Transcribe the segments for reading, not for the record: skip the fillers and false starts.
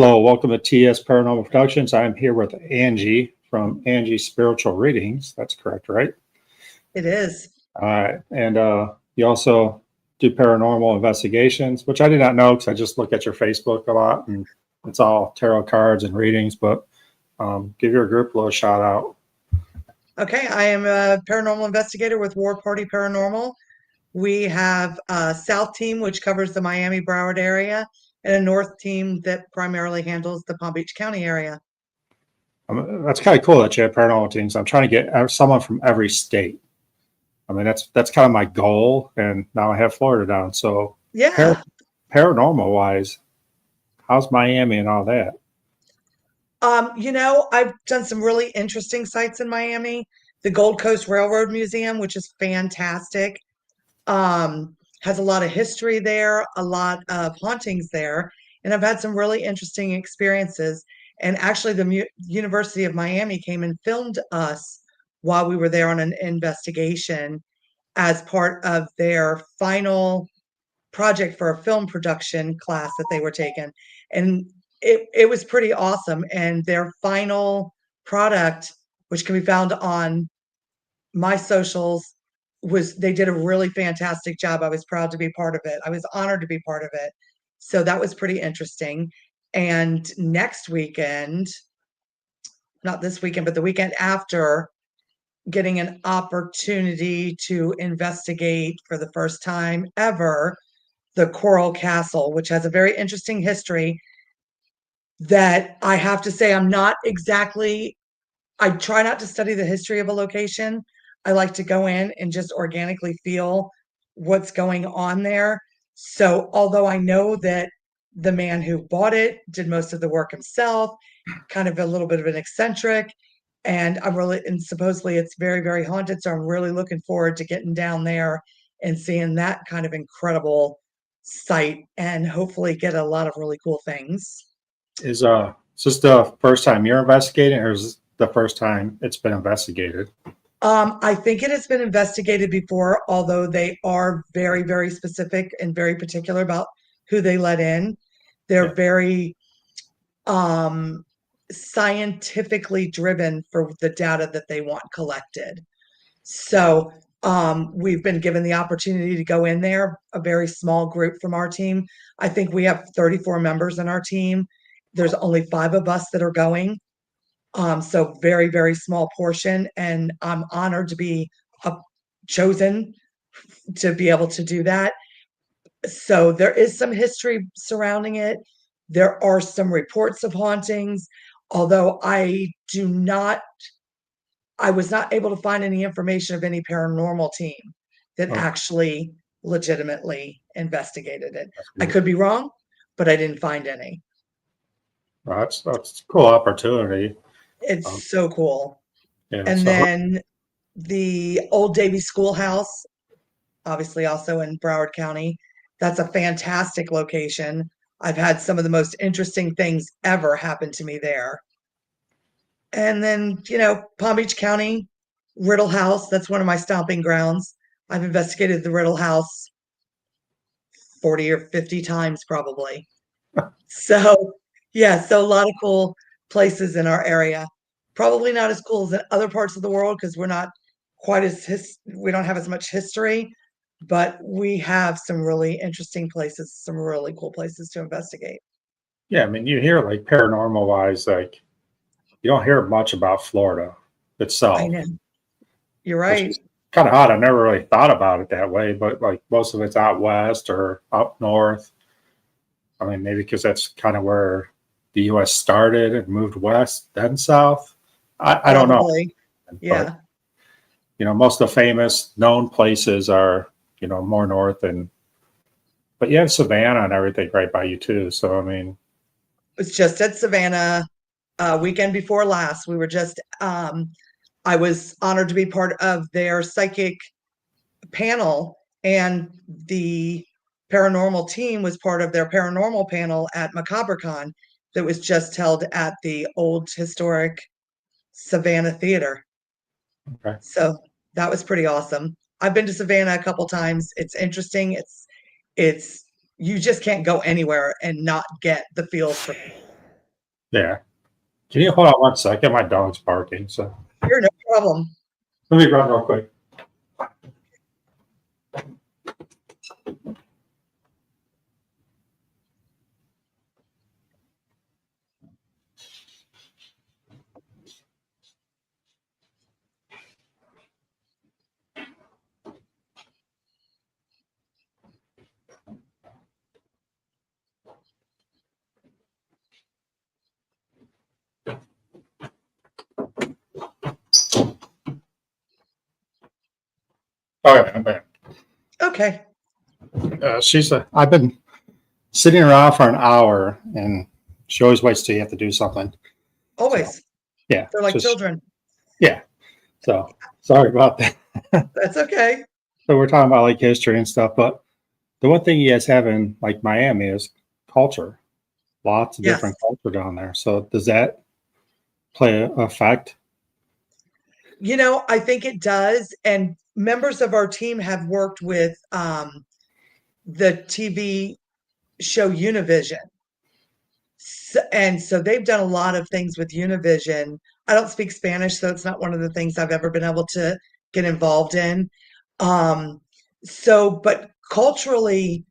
Hello, welcome to TS Paranormal Productions. I'm here with Angie from Angie Spiritual Readings. That's correct, right? It is. All right. And you also do paranormal investigations, which I did not know because I just look at your Facebook a lot and it's all tarot cards and readings, but give your group a little shout out. Okay, I am a paranormal investigator with War Party Paranormal. We have a South team, which covers the Miami Broward area, and a North team that primarily handles the Palm Beach County area. That's kind of cool that you have paranormal teams. I'm trying to get someone from every state. I mean, that's kind of my goal, and now I have Florida down. So, Yeah. paranormal wise, how's Miami and all that? I've done some really interesting sites in Miami. The Gold Coast Railroad Museum, which is fantastic, has a lot of history there, a lot of hauntings there, and I've had some really interesting experiences. And actually, the University of Miami came and filmed us while we were there on an investigation as part of their final project for a film production class that they were taking. And it was pretty awesome. And their final product, which can be found on my socials, was they did a really fantastic job. I was proud to be part of it. I was honored to be part of it. So that was pretty interesting. And next weekend, not this weekend, but the weekend after, getting an opportunity to investigate for the first time ever the Coral Castle, which has a very interesting history that I have to say I'm not exactly, I try not to study the history of a location. I like to go in and just organically feel what's going on there. So although I know that the man who bought it did most of the work himself, kind of a little bit of an eccentric, and supposedly it's very, very haunted. So I'm really looking forward to getting down there and seeing that kind of incredible site and hopefully get a lot of really cool things. Is this the first time you're investigating, or is this the first time it's been investigated? I think it has been investigated before, although they are very, very specific and very particular about who they let in. They're Yeah. very scientifically driven for the data that they want collected. So we've been given the opportunity to go in there, a very small group from our team. I think we have 34 members in our team. There's only 5 of us that are going. So very, very small portion. And I'm honored to be chosen to be able to do that. So there is some history surrounding it. There are some reports of hauntings, although I was not able to find any information of any paranormal team that Oh, actually legitimately investigated it. that's I good. could be wrong, but I didn't find any. Well, that's a cool opportunity. Um, It's so cool. yeah. And So then the Old Davy Schoolhouse, obviously also in Broward County. That's a fantastic location. I've had some of the most interesting things ever happen to me there. And then, Palm Beach County, Riddle House, that's one of my stomping grounds. I've investigated the Riddle House 40 or 50 times probably. So, yeah, so a lot of cool places in our area. Probably not as cool as in other parts of the world because we're not quite we don't have as much history, but we have some really interesting places, some really cool places to investigate. yeah, I mean, you hear like paranormal wise, like you don't hear much about Florida I itself, know. You're which right. is kind of odd. I never really thought about it that way, but like most of it's out west or up north. I mean, maybe because that's kind of where the U.S. started and moved west, then south. I don't know, Probably. but Yeah. most of the famous known places are more north, but you have Savannah and everything right by you too. So I mean, Was just at Savannah weekend before last. I was honored to be part of their psychic panel, and the paranormal team was part of their paranormal panel at MacabraCon that was just held at the old historic Savannah Theater. okay. So that was pretty awesome. I've been to Savannah a couple times. It's interesting. It's you just can't go anywhere and not get the feels for. Yeah. Can you hold on 1 second? My dog's barking, so Sure, no problem. let me run real quick. All right, I'm back. Okay. I've been sitting around for an hour, and she always waits till you have to do something. So Always. yeah, They're like just children. yeah. So sorry about that. That's okay. So we're talking about like history and stuff, but the one thing you guys have in like Miami is culture. Lots of Yes. different culture down there. So does that play a effect? I think it does. And members of our team have worked with the TV show Univision. And so they've done a lot of things with Univision. I don't speak Spanish, so it's not one of the things I've ever been able to get involved in. Um, but culturally,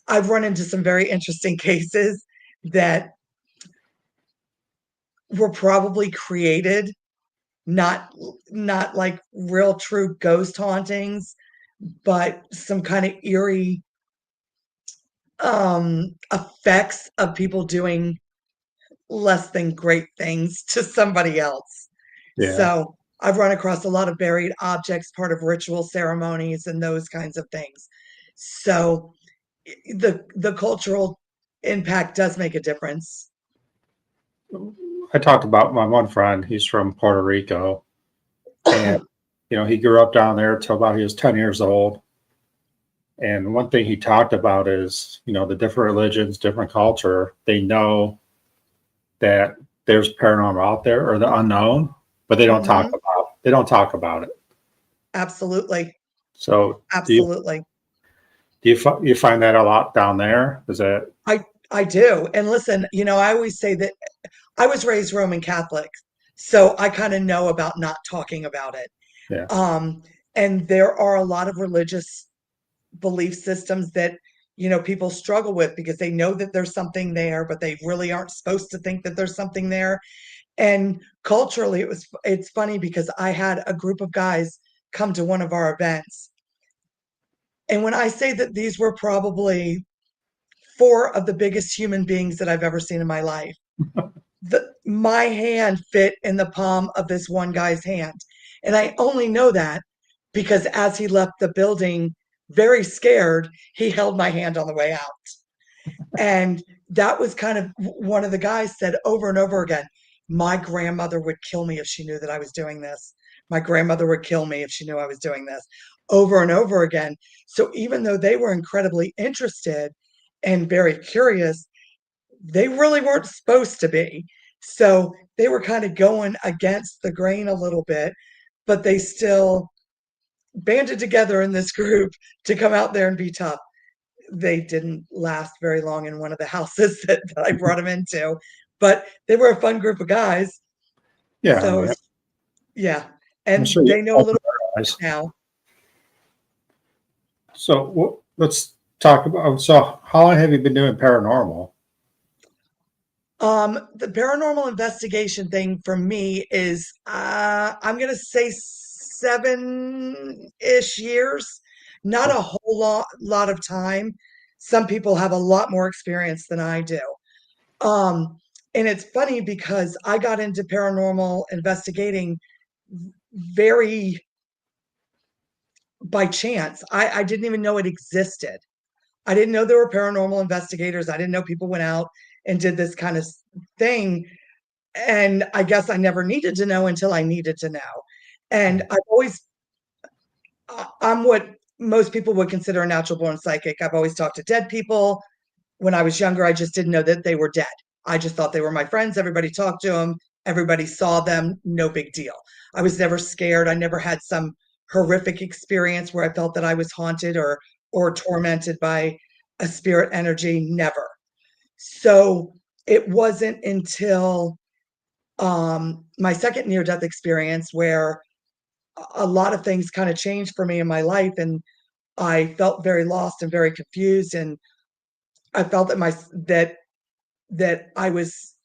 I've run into some very interesting cases that were probably created, not not like real true ghost hauntings, but some kind of eerie effects of people doing less than great things to somebody else. Yeah. So I've run across a lot of buried objects, part of ritual ceremonies and those kinds of things. So the cultural impact does make a difference. I talked about my one friend. He's from Puerto Rico, and he grew up down there till about he was 10 years old. And one thing he talked about is, the different religions, different culture, they know that there's paranormal out there or the unknown, but Mhm. they don't talk about it. Absolutely. So Absolutely. you find that a lot down there? Is that I do. And listen, I always say that I was raised Roman Catholic, so I kind of know about not talking about it. yeah, Um, and there are a lot of religious belief systems that, people struggle with because they know that there's something there, but they really aren't supposed to think that there's something there. And culturally, it's funny because I had a group of guys come to one of our events. And when I say that these were probably four of the biggest human beings that I've ever seen in my life, my hand fit in the palm of this one guy's hand. And I only know that because as he left the building, very scared, he held my hand on the way out. And that was kind of one of the guys said over and over again, my grandmother would kill me if she knew that I was doing this. My grandmother would kill me if she knew I was doing this, over and over again. So even though they were incredibly interested and very curious, they really weren't supposed to be. So they were kind of going against the grain a little bit, but they still banded together in this group to come out there and be tough. They didn't last very long in one of the houses that I brought them into, but they were a fun group of guys. yeah. I So mean, yeah, I'm and sure you they know a open little their eyes. now. So let's talk about. So how long have you been doing paranormal? The paranormal investigation thing for me is, I'm gonna say 7-ish years, not a whole lot of time. Some people have a lot more experience than I do. Um, and it's funny because I got into paranormal investigating very by chance. I didn't even know it existed. I didn't know there were paranormal investigators. I didn't know people went out and did this kind of thing. And I guess I never needed to know until I needed to know. And I'm what most people would consider a natural born psychic. I've always talked to dead people. When I was younger, I just didn't know that they were dead. I just thought they were my friends. Everybody talked to them. Everybody saw them. No big deal. I was never scared. I never had some horrific experience where I felt that I was haunted or tormented by a spirit energy. Never. So it wasn't until my second near-death experience where a lot of things kind of changed for me in my life, and I felt very lost and very confused, and I felt that I was.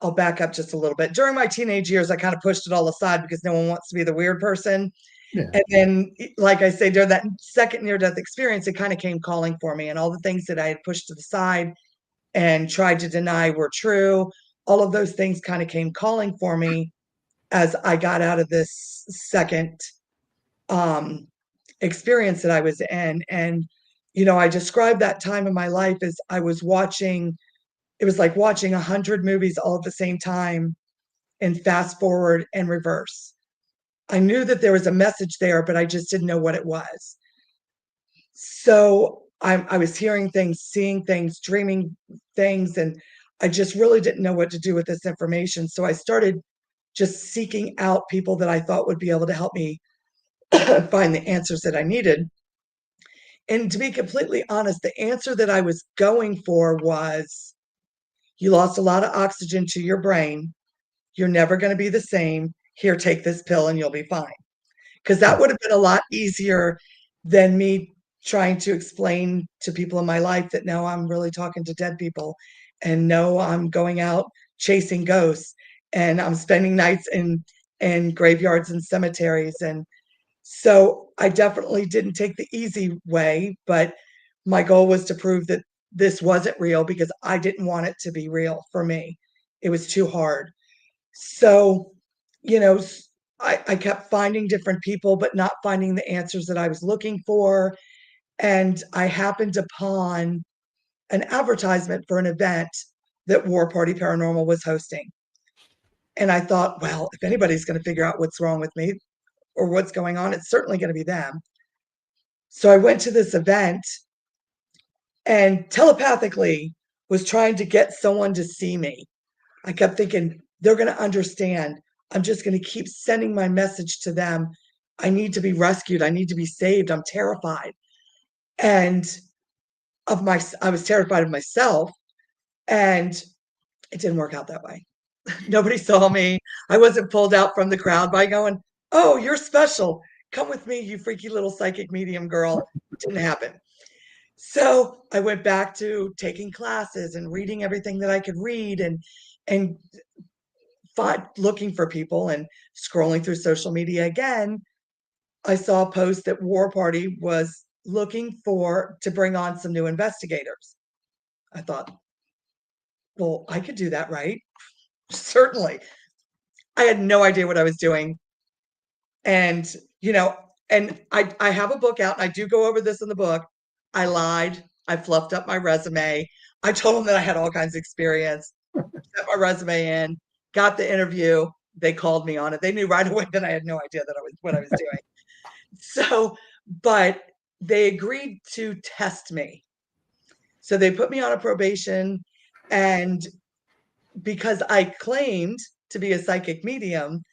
I'll back up just a little bit. During my teenage years, I kind of pushed it all aside because no one wants to be the weird person. Yeah. And then, like I say, during that second near-death experience, it kind of came calling for me, and all the things that I had pushed to the side and tried to deny were true. All of those things kind of came calling for me as I got out of this second um, experience that I was in. And, I described that time in my life as I was watching, it was like watching 100 movies all at the same time and fast forward and reverse. I knew that there was a message there, but I just didn't know what it was. So I was hearing things, seeing things, dreaming things, and I just really didn't know what to do with this information. So I started just seeking out people that I thought would be able to help me find the answers that I needed. And to be completely honest, the answer that I was going for was you lost a lot of oxygen to your brain. You're never going to be the same. Here, take this pill and you'll be fine. Because that would have been a lot easier than me trying to explain to people in my life that no, I'm really talking to dead people, and no, I'm going out chasing ghosts, and I'm spending nights in graveyards and cemeteries. And so I definitely didn't take the easy way, but my goal was to prove that this wasn't real because I didn't want it to be real for me. It was too hard. So, you know, I kept finding different people, but not finding the answers that I was looking for. And I happened upon an advertisement for an event that War Party Paranormal was hosting. And I thought, well, if anybody's going to figure out what's wrong with me or what's going on, it's certainly going to be them. So I went to this event and telepathically was trying to get someone to see me. I kept thinking, they're going to understand. I'm just going to keep sending my message to them. I need to be rescued. I need to be saved. I'm terrified. And I was terrified of myself. And it didn't work out that way. Nobody saw me. I wasn't pulled out from the crowd by going, oh, you're special. Come with me, you freaky little psychic medium girl. It didn't happen. So I went back to taking classes and reading everything that I could read and looking for people and scrolling through social media again. I saw a post that War Party was looking for to bring on some new investigators. I thought, well, I could do that, right? Certainly. I had no idea what I was doing. And, and I have a book out and I do go over this in the book. I lied. I fluffed up my resume. I told them that I had all kinds of experience, sent my resume in, got the interview. They called me on it. They knew right away that I had no idea that I was what I was doing. So, but they agreed to test me. So they put me on a probation, and because I claimed to be a psychic medium,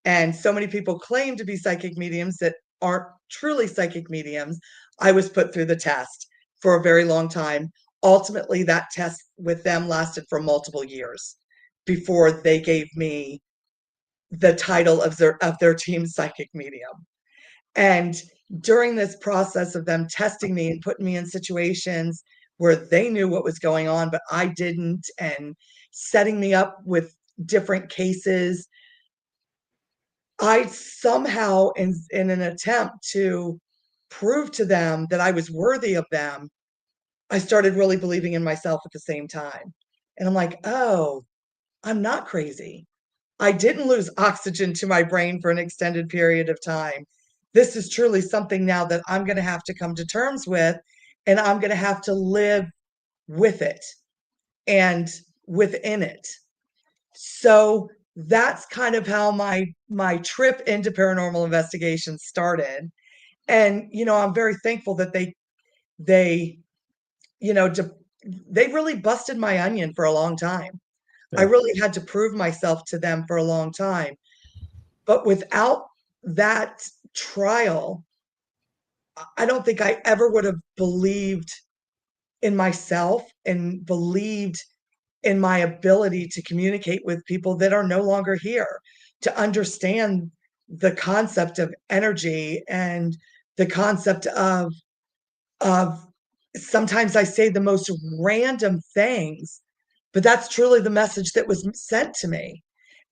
and so many people claim to be psychic mediums that aren't truly psychic mediums, I was put through the test for a very long time. Ultimately, that test with them lasted for multiple years before they gave me the title of their team psychic medium. And during this process of them testing me and putting me in situations where they knew what was going on, but I didn't, and setting me up with different cases, I somehow, in an attempt to prove to them that I was worthy of them, I started really believing in myself at the same time. And I'm like, oh, I'm not crazy. I didn't lose oxygen to my brain for an extended period of time. This is truly something now that I'm going to have to come to terms with, and I'm going to have to live with it and within it. So that's kind of how my trip into paranormal investigation started. And I'm very thankful that they you know they really busted my onion for a long time. I Yeah. really had to prove myself to them for a long time. But without that trial, I don't think I ever would have believed in myself and believed in my ability to communicate with people that are no longer here, to understand the concept of energy and the concept of sometimes I say the most random things, but that's truly the message that was sent to me,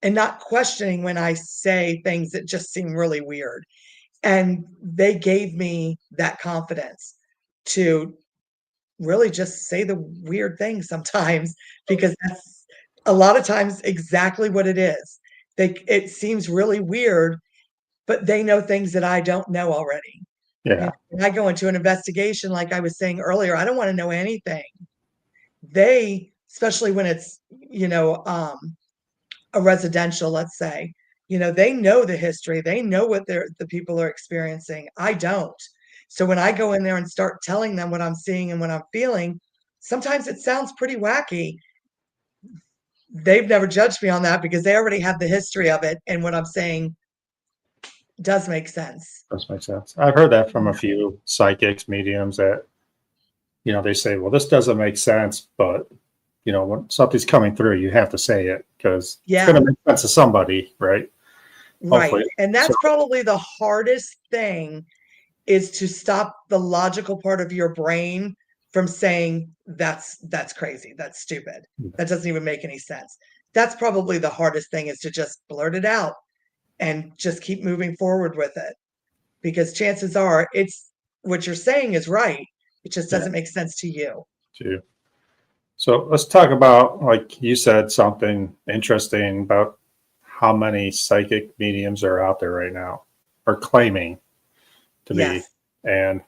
and not questioning when I say things that just seem really weird. And they gave me that confidence to really just say the weird things sometimes, because that's a lot of times exactly what it is. It seems really weird, but they know things that I don't know already. You know, Yeah. when I go into an investigation, like I was saying earlier, I don't want to know anything. They, especially when it's, a residential, let's say, they know the history, they know what the people are experiencing. I don't. So when I go in there and start telling them what I'm seeing and what I'm feeling, sometimes it sounds pretty wacky. They've never judged me on that because they already have the history of it, and what I'm saying does make sense. Does make sense. I've heard that from a few psychics, mediums that, they say, well, this doesn't make sense, but, when something's coming through, you have to say it because it's going Yeah, to make sense to somebody, right? right. Hopefully. And So, that's probably the hardest thing, is to stop the logical part of your brain from saying that's crazy, that's stupid, that doesn't even make any sense. That's probably the hardest thing, is to just blurt it out and just keep moving forward with it, because chances are it's what you're saying is right, it just yeah, doesn't make sense to you. too. So let's talk about, like you said, something interesting about how many psychic mediums are out there right now, or claiming to be. Yes. And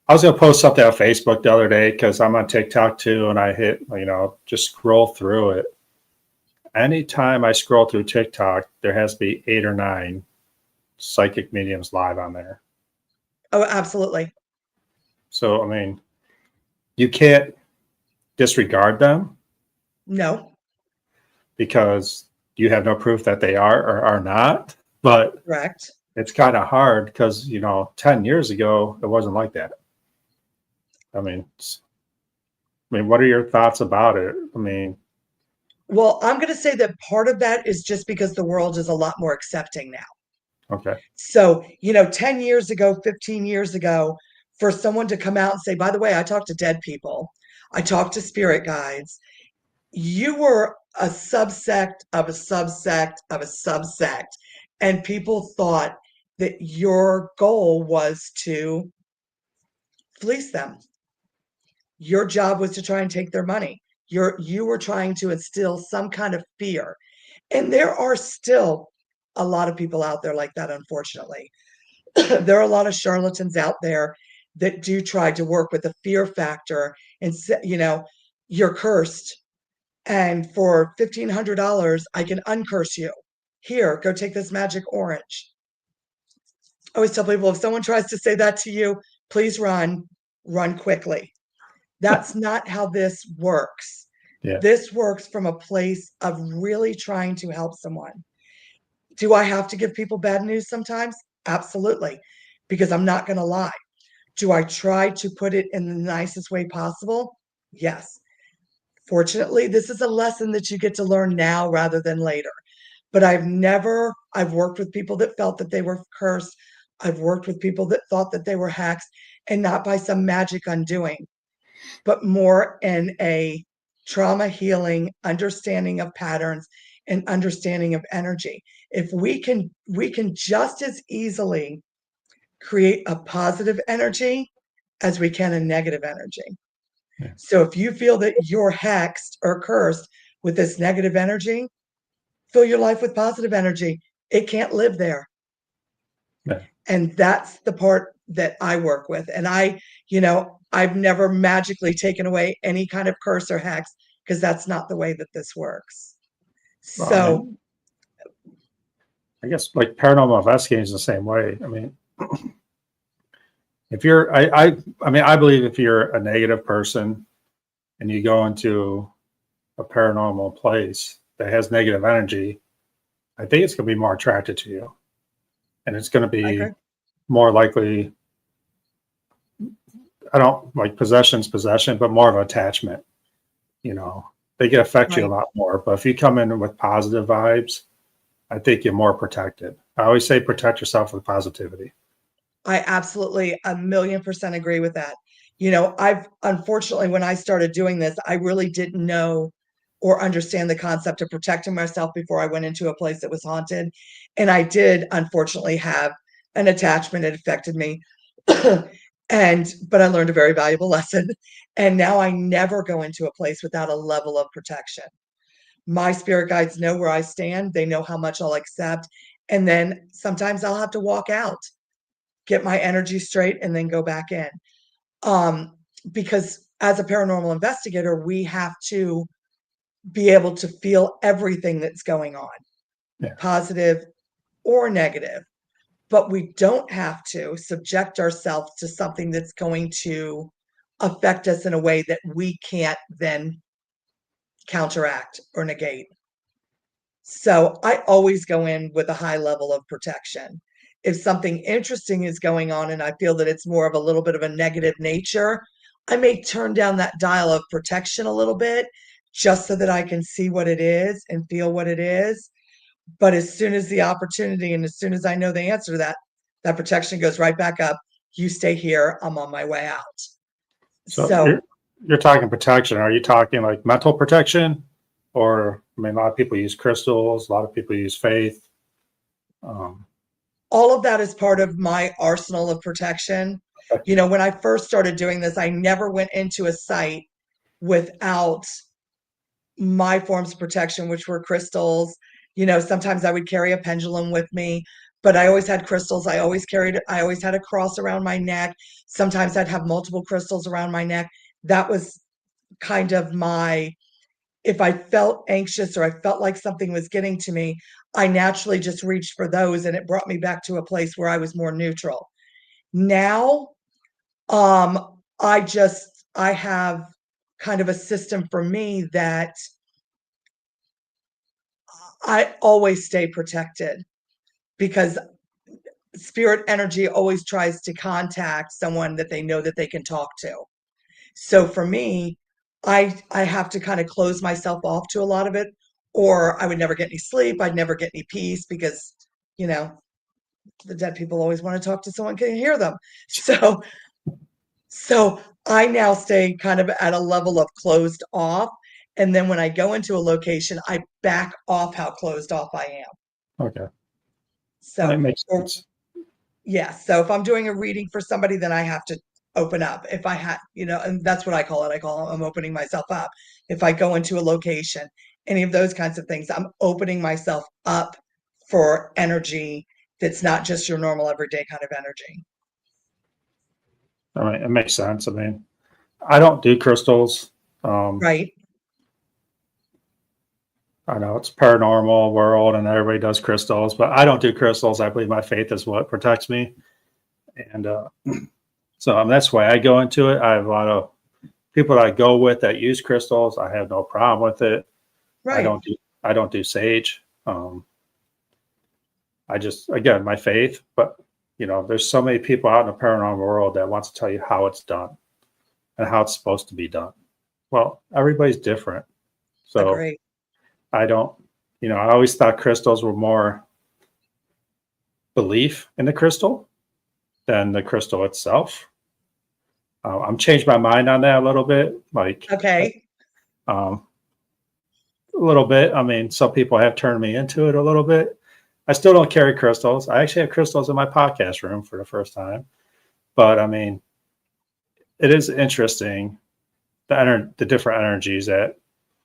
I was going to post something on Facebook the other day because I'm on TikTok too, and I hit, just scroll through it. Anytime I scroll through TikTok, there has to be 8 or 9 psychic mediums live on there. Oh, absolutely. So, you can't disregard them No. because you have no proof that they are or are not. But Correct. it's kind of hard because, 10 years ago, it wasn't like that. I mean, what are your thoughts about it? Well, I'm going to say that part of that is just because the world is a lot more accepting now. Okay. So, 10 years ago, 15 years ago, for someone to come out and say, by the way, I talk to dead people, I talk to spirit guides, you were a subsect of a subsect of a subsect. And people thought that your goal was to fleece them. Your job was to try and take their money. You were trying to instill some kind of fear. And there are still a lot of people out there like that, unfortunately. There are a lot of charlatans out there that do try to work with the fear factor and say, you're cursed. And for $1,500, I can uncurse you. Here, go take this magic orange. I always tell people, if someone tries to say that to you, please run quickly. That's not how this works. Yeah. This works from a place of really trying to help someone. Do I have to give people bad news sometimes? Absolutely, because I'm not going to lie. Do I try to put it in the nicest way possible? Yes. Fortunately, this is a lesson that you get to learn now rather than later. But I've worked with people that felt that they were cursed. I've worked with people that thought that they were hexed, and not by some magic undoing, but more in a trauma healing, understanding of patterns and understanding of energy. If we can just as easily create a positive energy as we can a negative energy. Yeah. So if you feel that you're hexed or cursed with this negative energy, fill your life with positive energy. It can't live there. Yeah. And that's the part that I work with. And I've never magically taken away any kind of curse or hex, because that's not the way that this works. Well, So, I guess like paranormal investigating is the same way. If you're, I believe if you're a negative person and you go into a paranormal place that has negative energy, I think it's going to be more attracted to you, and it's going to I be agree. more likely I don't like possession's possession, but more of attachment. You know, they can affect you a Right. lot more. But if you come in with positive vibes, I think you're more protected. I always say protect yourself with positivity. I absolutely 1,000,000% agree with that. I've unfortunately, when I started doing this, I really didn't know or understand the concept of protecting myself before I went into a place that was haunted. And I did unfortunately have an attachment. It affected me. But I learned a very valuable lesson. And now I never go into a place without a level of protection. My spirit guides know where I stand, they know how much I'll accept. And then sometimes I'll have to walk out, get my energy straight, and then go back in. Um, because as a paranormal investigator, we have to be able to feel everything that's going on, Yeah. positive or negative. But we don't have to subject ourselves to something that's going to affect us in a way that we can't then counteract or negate. So I always go in with a high level of protection. If something interesting is going on and I feel that it's more of a little bit of a negative nature, I may turn down that dial of protection a little bit just so that I can see what it is and feel what it is. But as soon as the opportunity and as soon as I know the answer to that, that protection goes right back up. You stay here. I'm on my way out. So So you're talking protection. Are you talking like mental protection, or I mean, a lot of people use crystals. A lot of people use faith. Um, all of that is part of my arsenal of protection. When I first started doing this, I never went into a site without my forms of protection, which were crystals. Sometimes I would carry a pendulum with me, but I always had crystals. I always had a cross around my neck. Sometimes I'd have multiple crystals around my neck. That was kind of if I felt anxious or I felt like something was getting to me, I naturally just reached for those and it brought me back to a place where I was more neutral. Now, I have kind of a system for me that I always stay protected because spirit energy always tries to contact someone that they know that they can talk to. So for me, I have to kind of close myself off to a lot of it, or I would never get any sleep. I'd never get any peace because, you know, the dead people always want to talk to someone can hear them. So I now stay kind of at a level of closed off. And then when I go into a location, I back off how closed off I am. okay, that So, makes or sense. yeah. So if I'm doing a reading for somebody, then I have to open up. If I had, and that's what I call it. I'm opening myself up. If I go into a location, any of those kinds of things, I'm opening myself up for energy that's not just your normal everyday kind of energy. I mean, it makes sense. I mean, I don't do crystals. Um, Right. I know it's paranormal world and everybody does crystals, but I don't do crystals. I believe my faith is what protects me. And so that's why I go into it. I have a lot of people that I go with that use crystals. I have no problem with it. I Right. don't do I don't do sage. I just again my faith, but there's so many people out in the paranormal world that wants to tell you how it's done and how it's supposed to be done. Well, everybody's different. So Agree. I don't, I always thought crystals were more belief in the crystal than the crystal itself. I'm changed my mind on that a little bit, like Okay. um, a little bit. I mean, some people have turned me into it a little bit. I still don't carry crystals. I actually have crystals in my podcast room for the first time. But I mean, it is interesting the different energies that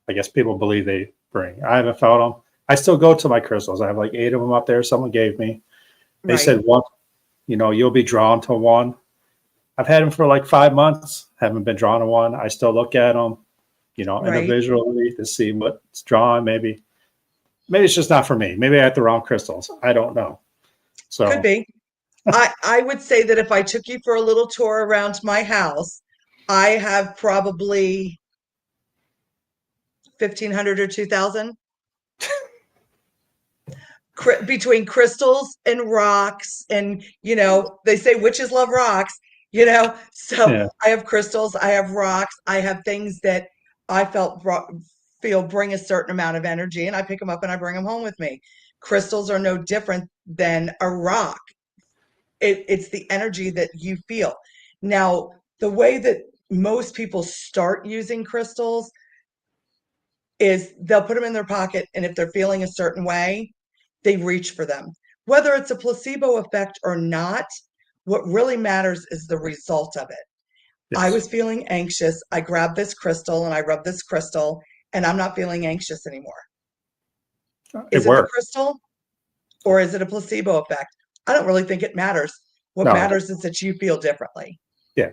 I guess people believe they bring. I haven't felt them. I still go to my crystals. I have like 8 of them up there. Someone gave me. They Right. said one, you'll be drawn to one. I've had them for like 5 months. Haven't been drawn to one. I still look at them, Right. individually to see what's drawn. Maybe it's just not for me. Maybe I have the wrong crystals. I don't know. Could So be. I would say that if I took you for a little tour around my house, I have probably 1,500 or 2,000 between crystals and rocks. And, they say witches love rocks. So Yeah. I have crystals, I have rocks, I have things that I feel bring a certain amount of energy, and I pick them up and I bring them home with me. Crystals are no different than a rock. It's the energy that you feel. Now, the way that most people start using crystals is they'll put them in their pocket, and if they're feeling a certain way, they reach for them. Whether it's a placebo effect or not, what really matters is the result of it. I Yes. was feeling anxious. I grabbed this crystal and I rubbed this crystal, and I'm not feeling anxious anymore. It Is it the worked. crystal or is it a placebo effect? I don't really think it matters. What No, it matters is that you feel differently. yeah,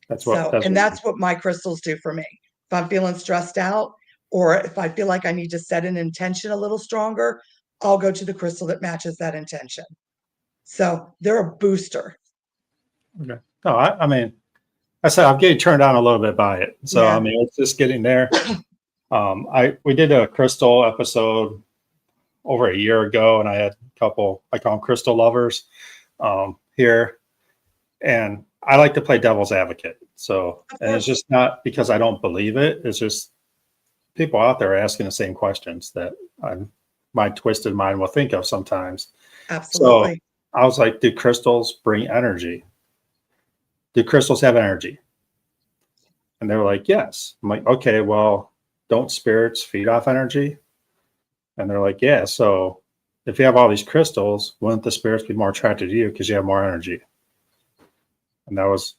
that's what So, that's and what that's what my crystals do for me. If I'm feeling stressed out, or if I feel like I need to set an intention a little stronger, I'll go to the crystal that matches that intention. So they're a booster. okay. No, I mean, I said I'm getting turned on a little bit by it. So I Yeah. mean, it's just getting there. I we did a crystal episode over a year ago, and I had a couple. I call them crystal lovers here, and I like to play devil's advocate. So, Of and it's course. just not because I don't believe it. It's just people out there asking the same questions that my twisted mind will think of sometimes. So Absolutely. I was like, do crystals bring energy? Do crystals have energy? And they were like, yes. I'm like, okay, well, don't spirits feed off energy? And they're like, yeah. So if you have all these crystals, wouldn't the spirits be more attracted to you because you have more energy? And that's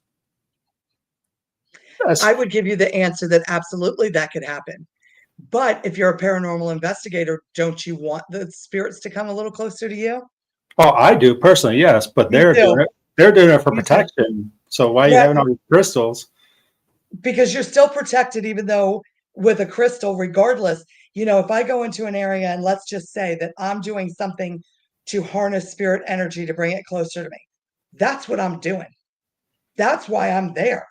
I would give you the answer that absolutely that could happen. But if you're a paranormal investigator, don't you want the spirits to come a little closer to you? oh, I do personally, yes, but Me too. they're doing it for Me too. protection. So why are you Yeah, having all these crystals? because you're still protected, even though with a crystal, regardless, if I go into an area and let's just say that I'm doing something to harness spirit energy to bring it closer to me, that's what I'm doing. That's why I'm there.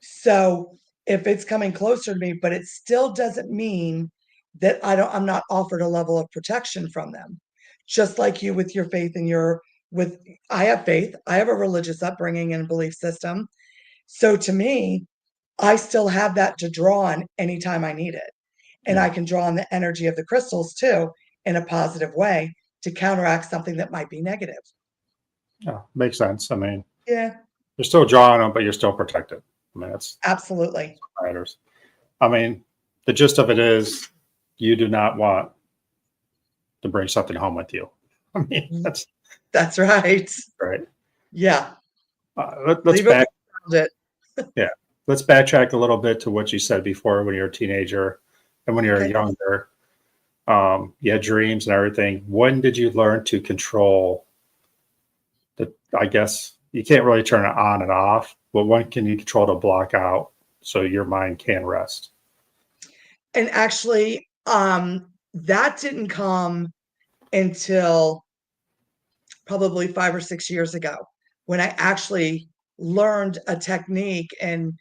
So if it's coming closer to me, but it still doesn't mean that I'm not offered a level of protection from them. Just like you with your faith and with, I have faith, I have a religious upbringing and belief system. So to me, I still have that to draw on anytime I need it. And Yeah, I can draw on the energy of the crystals too in a positive way to counteract something that might be negative. yeah, makes sense. I mean, Yeah, you're still drawing them, but you're still protected. I mean, that's absolutely. what matters. I mean, the gist of it is you do not want to bring something home with you. I mean, that's That's right. right. Yeah. Let's Leave it back, where it. yeah, let's backtrack a little bit to what you said before when you were a teenager and when you were Okay. younger. You had dreams and everything. When did you learn to control the? I guess you can't really turn it on and off, but when can you control to block out so your mind can rest? And actually, that didn't come until probably 5 or 6 years ago when I actually learned a technique and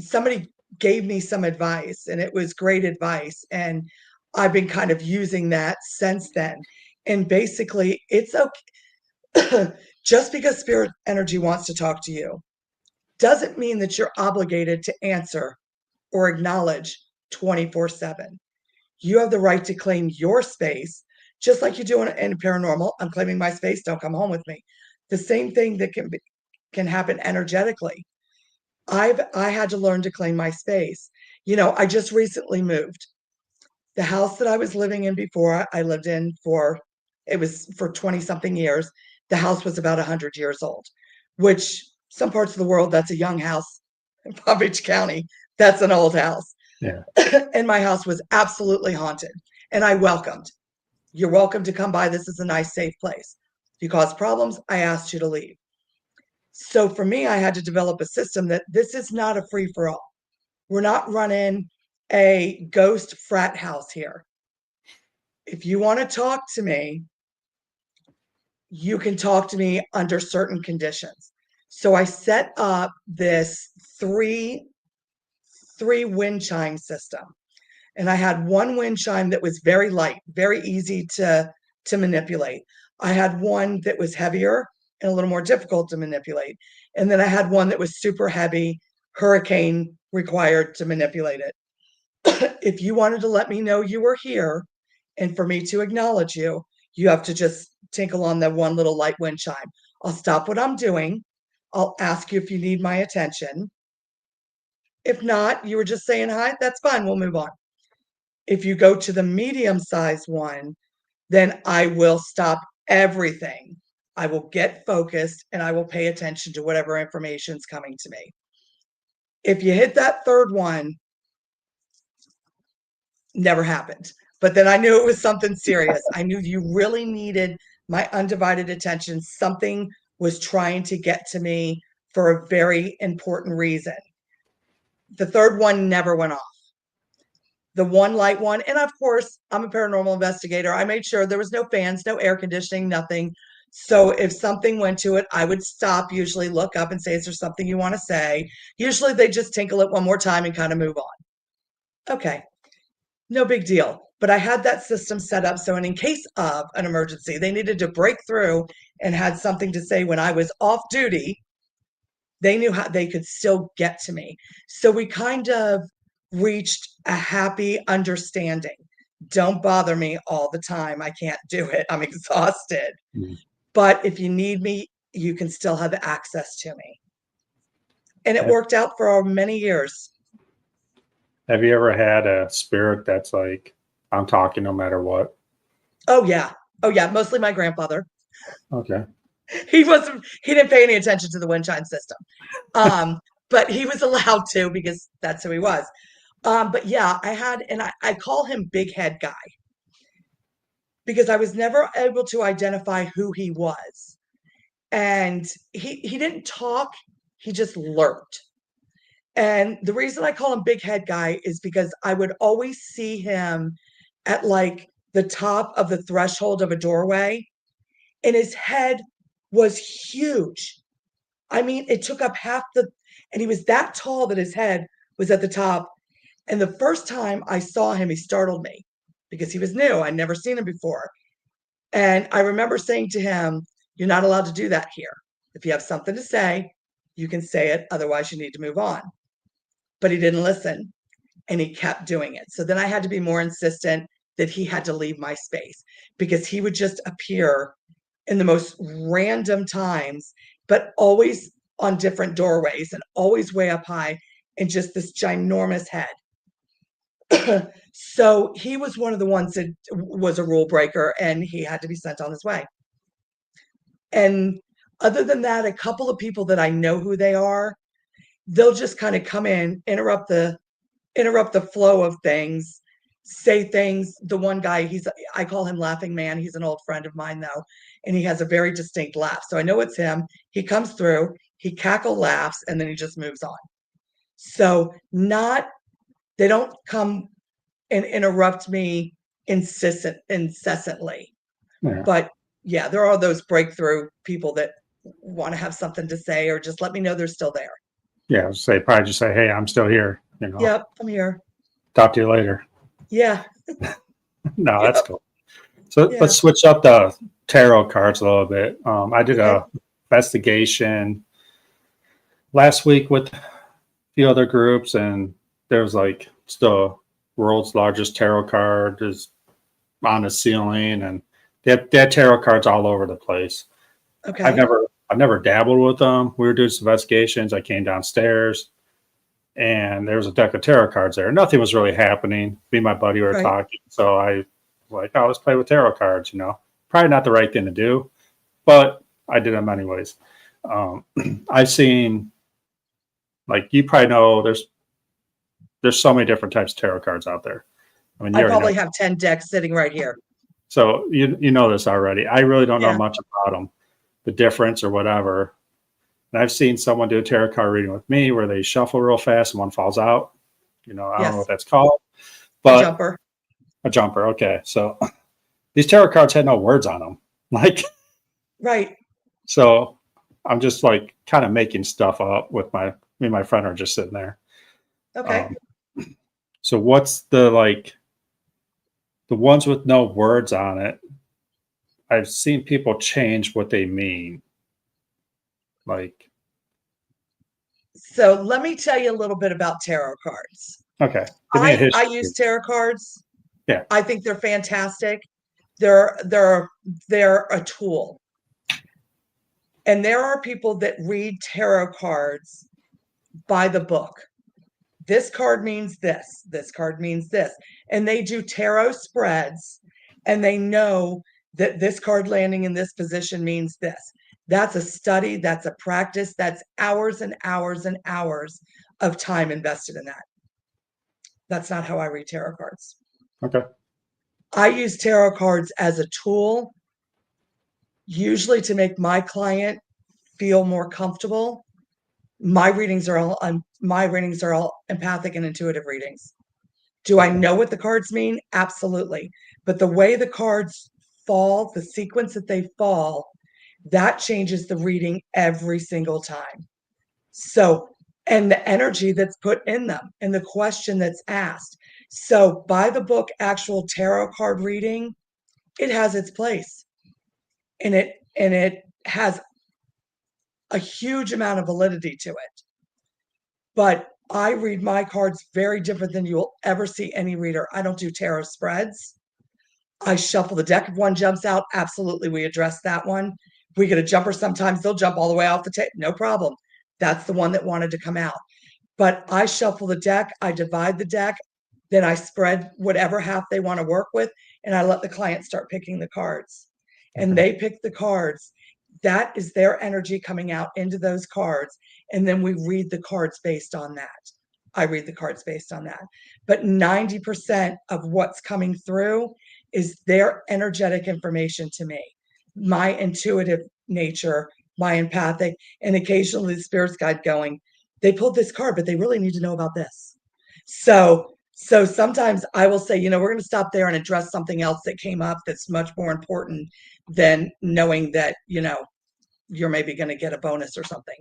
somebody gave me some advice and it was great advice. And I've been kind of using that since then. And basically, it's okay. Just because spirit energy wants to talk to you doesn't mean that you're obligated to answer or acknowledge 24/7. You have the right to claim your space, just like you do in paranormal. I'm claiming my space. Don't come home with me. The same thing that can happen energetically. I had to learn to claim my space. I just recently moved. The house that I was living in before, I lived in for it was for 20 something years. The house was about 100 years old, which some parts of the world, that's a young house. In Palm Beach County, that's an old house. Yeah, And my house was absolutely haunted. And I welcomed. You're welcome to come by. This is a nice, safe place. If you cause problems, I asked you to leave. So for me, I had to develop a system that this is not a free for all. We're not running a ghost frat house here. If you want to talk to me, you can talk to me under certain conditions. So I set up this three wind chime system. And I had one wind chime that was very light, very easy to manipulate. I had one that was heavier and a little more difficult to manipulate. And then I had one that was super heavy, hurricane required to manipulate it. If you wanted to let me know you were here and for me to acknowledge you, you have to just tinkle on the one little light wind chime. I'll stop what I'm doing. I'll ask you if you need my attention. If not, you were just saying hi, that's fine. We'll move on. If you go to the medium-sized one, then I will stop everything. I will get focused and I will pay attention to whatever information is coming to me. If you hit that third one, never happened. But then I knew it was something serious. I knew you really needed my undivided attention. Something was trying to get to me for a very important reason. The third one never went off. The one light one, and of course, I'm a paranormal investigator. I made sure there was no fans, no air conditioning, nothing. So if something went to it, I would stop, usually look up and say, is there something you want to say? Usually they just tinkle it one more time and kind of move on. Okay, no big deal. But I had that system set up so in case of an emergency, they needed to break through and had something to say when I was off duty, they knew how they could still get to me. So we kind of reached a happy understanding. Don't bother me all the time. I can't do it. I'm exhausted. Mm. But if you need me, you can still have access to me. And it Have, worked out for many years. have you ever had a spirit that's like, I'm talking no matter what? Oh, yeah. Oh, yeah. Mostly my grandfather. Okay. He didn't pay any attention to the wind chime system. But he was allowed to because that's who he was. But yeah, I call him Big Head Guy because I was never able to identify who he was. And he didn't talk, he just lurked. And the reason I call him Big Head Guy is because I would always see him at like the top of the threshold of a doorway, and his head was huge. I mean, it took up and he was that tall that his head was at the top. And the first time I saw him, he startled me because he was new. I'd never seen him before. And I remember saying to him, you're not allowed to do that here. If you have something to say, you can say it. Otherwise, you need to move on. But he didn't listen and he kept doing it. So then I had to be more insistent that he had to leave my space because he would just appear in the most random times, but always on different doorways and always way up high and just this ginormous head. So he was one of the ones that was a rule breaker and he had to be sent on his way. And other than that, a couple of people that I know who they are, they'll just kind of come in, interrupt the flow of things, say things. The one guy, I call him Laughing Man. He's an old friend of mine though, and he has a very distinct laugh. So I know it's him. He comes through, he cackle laughs, and then he just moves on. So they don't come and interrupt me incessantly. Yeah. But yeah, there are those breakthrough people that want to have something to say or just let me know they're still there. Yeah. Probably just say, hey, I'm still here. Yep, I'm here. Talk to you later. Yeah. No, Yep. that's cool. So Yeah. let's switch up the tarot cards a little bit. I did Okay. a investigation last week with a few other groups, and there's like the world's largest tarot card is on the ceiling, and they had tarot cards all over the place. Okay. I've never dabbled with them. We were doing some investigations. I came downstairs, and there was a deck of tarot cards there. Nothing was really happening. Me and my buddy were Right. talking, so I was like, "Oh, let's play with tarot cards." Probably not the right thing to do, but I did them anyways. I've seen, like, you probably know, there's so many different types of tarot cards out there. I mean, I you already probably know. have 10 decks sitting right here. So you know this already. I really don't know Yeah. much about them, the difference or whatever. And I've seen someone do a tarot card reading with me where they shuffle real fast and one falls out. I don't know Yes. what that's called, A but jumper. a jumper. Okay, so these tarot cards had no words on them, like, Right. so I'm just like kind of making stuff up with me and my friend are just sitting there. Okay. So what's the ones with no words on it? I've seen people change what they mean. Like, So let me tell you a little bit about tarot cards. okay, give me a I history. use tarot cards. Yeah. I think they're fantastic. They're a tool. And there are people that read tarot cards by the book. This card means this. This card means this. And they do tarot spreads and they know that this card landing in this position means this. That's a study, that's a practice, that's hours and hours and hours of time invested in that. That's not how I read tarot cards. Okay. I use tarot cards as a tool, usually to make my client feel more comfortable. My readings are all empathic and intuitive readings. Do I know what the cards mean? Absolutely. But the way the cards fall, the sequence that they fall, that changes the reading every single time. So, and the energy that's put in them and the question that's asked. So, by the book, actual tarot card reading, it has its place. And it has a huge amount of validity to it. But I read my cards very different than you'll ever see any reader. I don't do tarot spreads. I shuffle the deck. If one jumps out, absolutely, we address that one. We get a jumper. Sometimes they'll jump all the way off the table. No problem. That's the one that wanted to come out. But I shuffle the deck. I divide the deck. Then I spread whatever half they want to work with. And I let the client start picking the cards. And Okay. they pick the cards. That is their energy coming out into those cards. And then we read the cards based on that. I read the cards based on that. But 90% of what's coming through is their energetic information to me, my intuitive nature, my empathic, and occasionally the spirit's guide going, they pulled this card, but they really need to know about this. So sometimes I will say, we're going to stop there and address something else that came up that's much more important than knowing that, you're maybe going to get a bonus or something,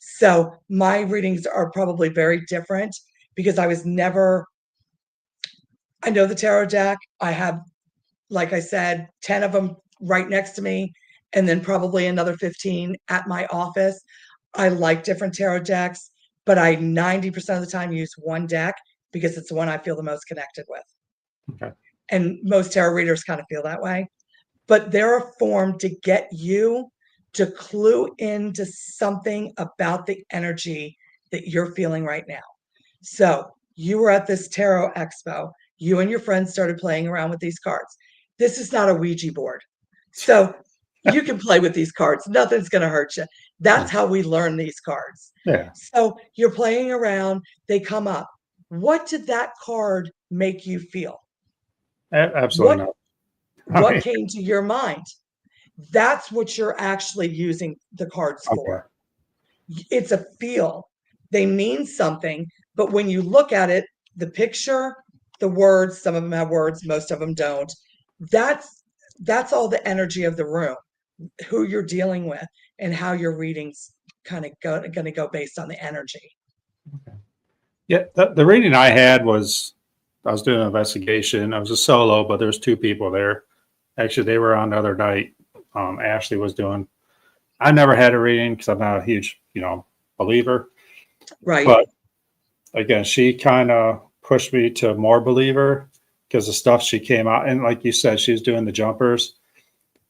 So my readings are probably very different because I know the tarot deck. I have, like I said, 10 of them right next to me, and then probably another 15 at my office. I like different tarot decks, but I 90% of the time use one deck because it's the one I feel the most connected with. Okay. And most tarot readers kind of feel that way. But they're a form to get you to clue into something about the energy that you're feeling right now. So you were at this tarot expo. You and your friends started playing around with these cards. This is not a Ouija board. So you can play with these cards. Nothing's going to hurt you. That's how we learn these cards. Yeah. So you're playing around. They come up. What did that card make you feel? Absolutely not. What came to your mind? That's what you're actually using the cards for. It's a feel. They mean something, but when you look at it, the picture, the words, some of them have words, most of them don't. That's all the energy of the room, who you're dealing with, and how your readings kind of going to go based on the energy. Okay. Yeah, the reading I had was, I was doing an investigation. I was a solo, but there's two people there. Actually, they were on the other night. Ashley was doing. I never had a reading because I'm not a huge, believer. Right. But again, she kind of pushed me to more believer because the stuff she came out, and like you said, she was doing the jumpers.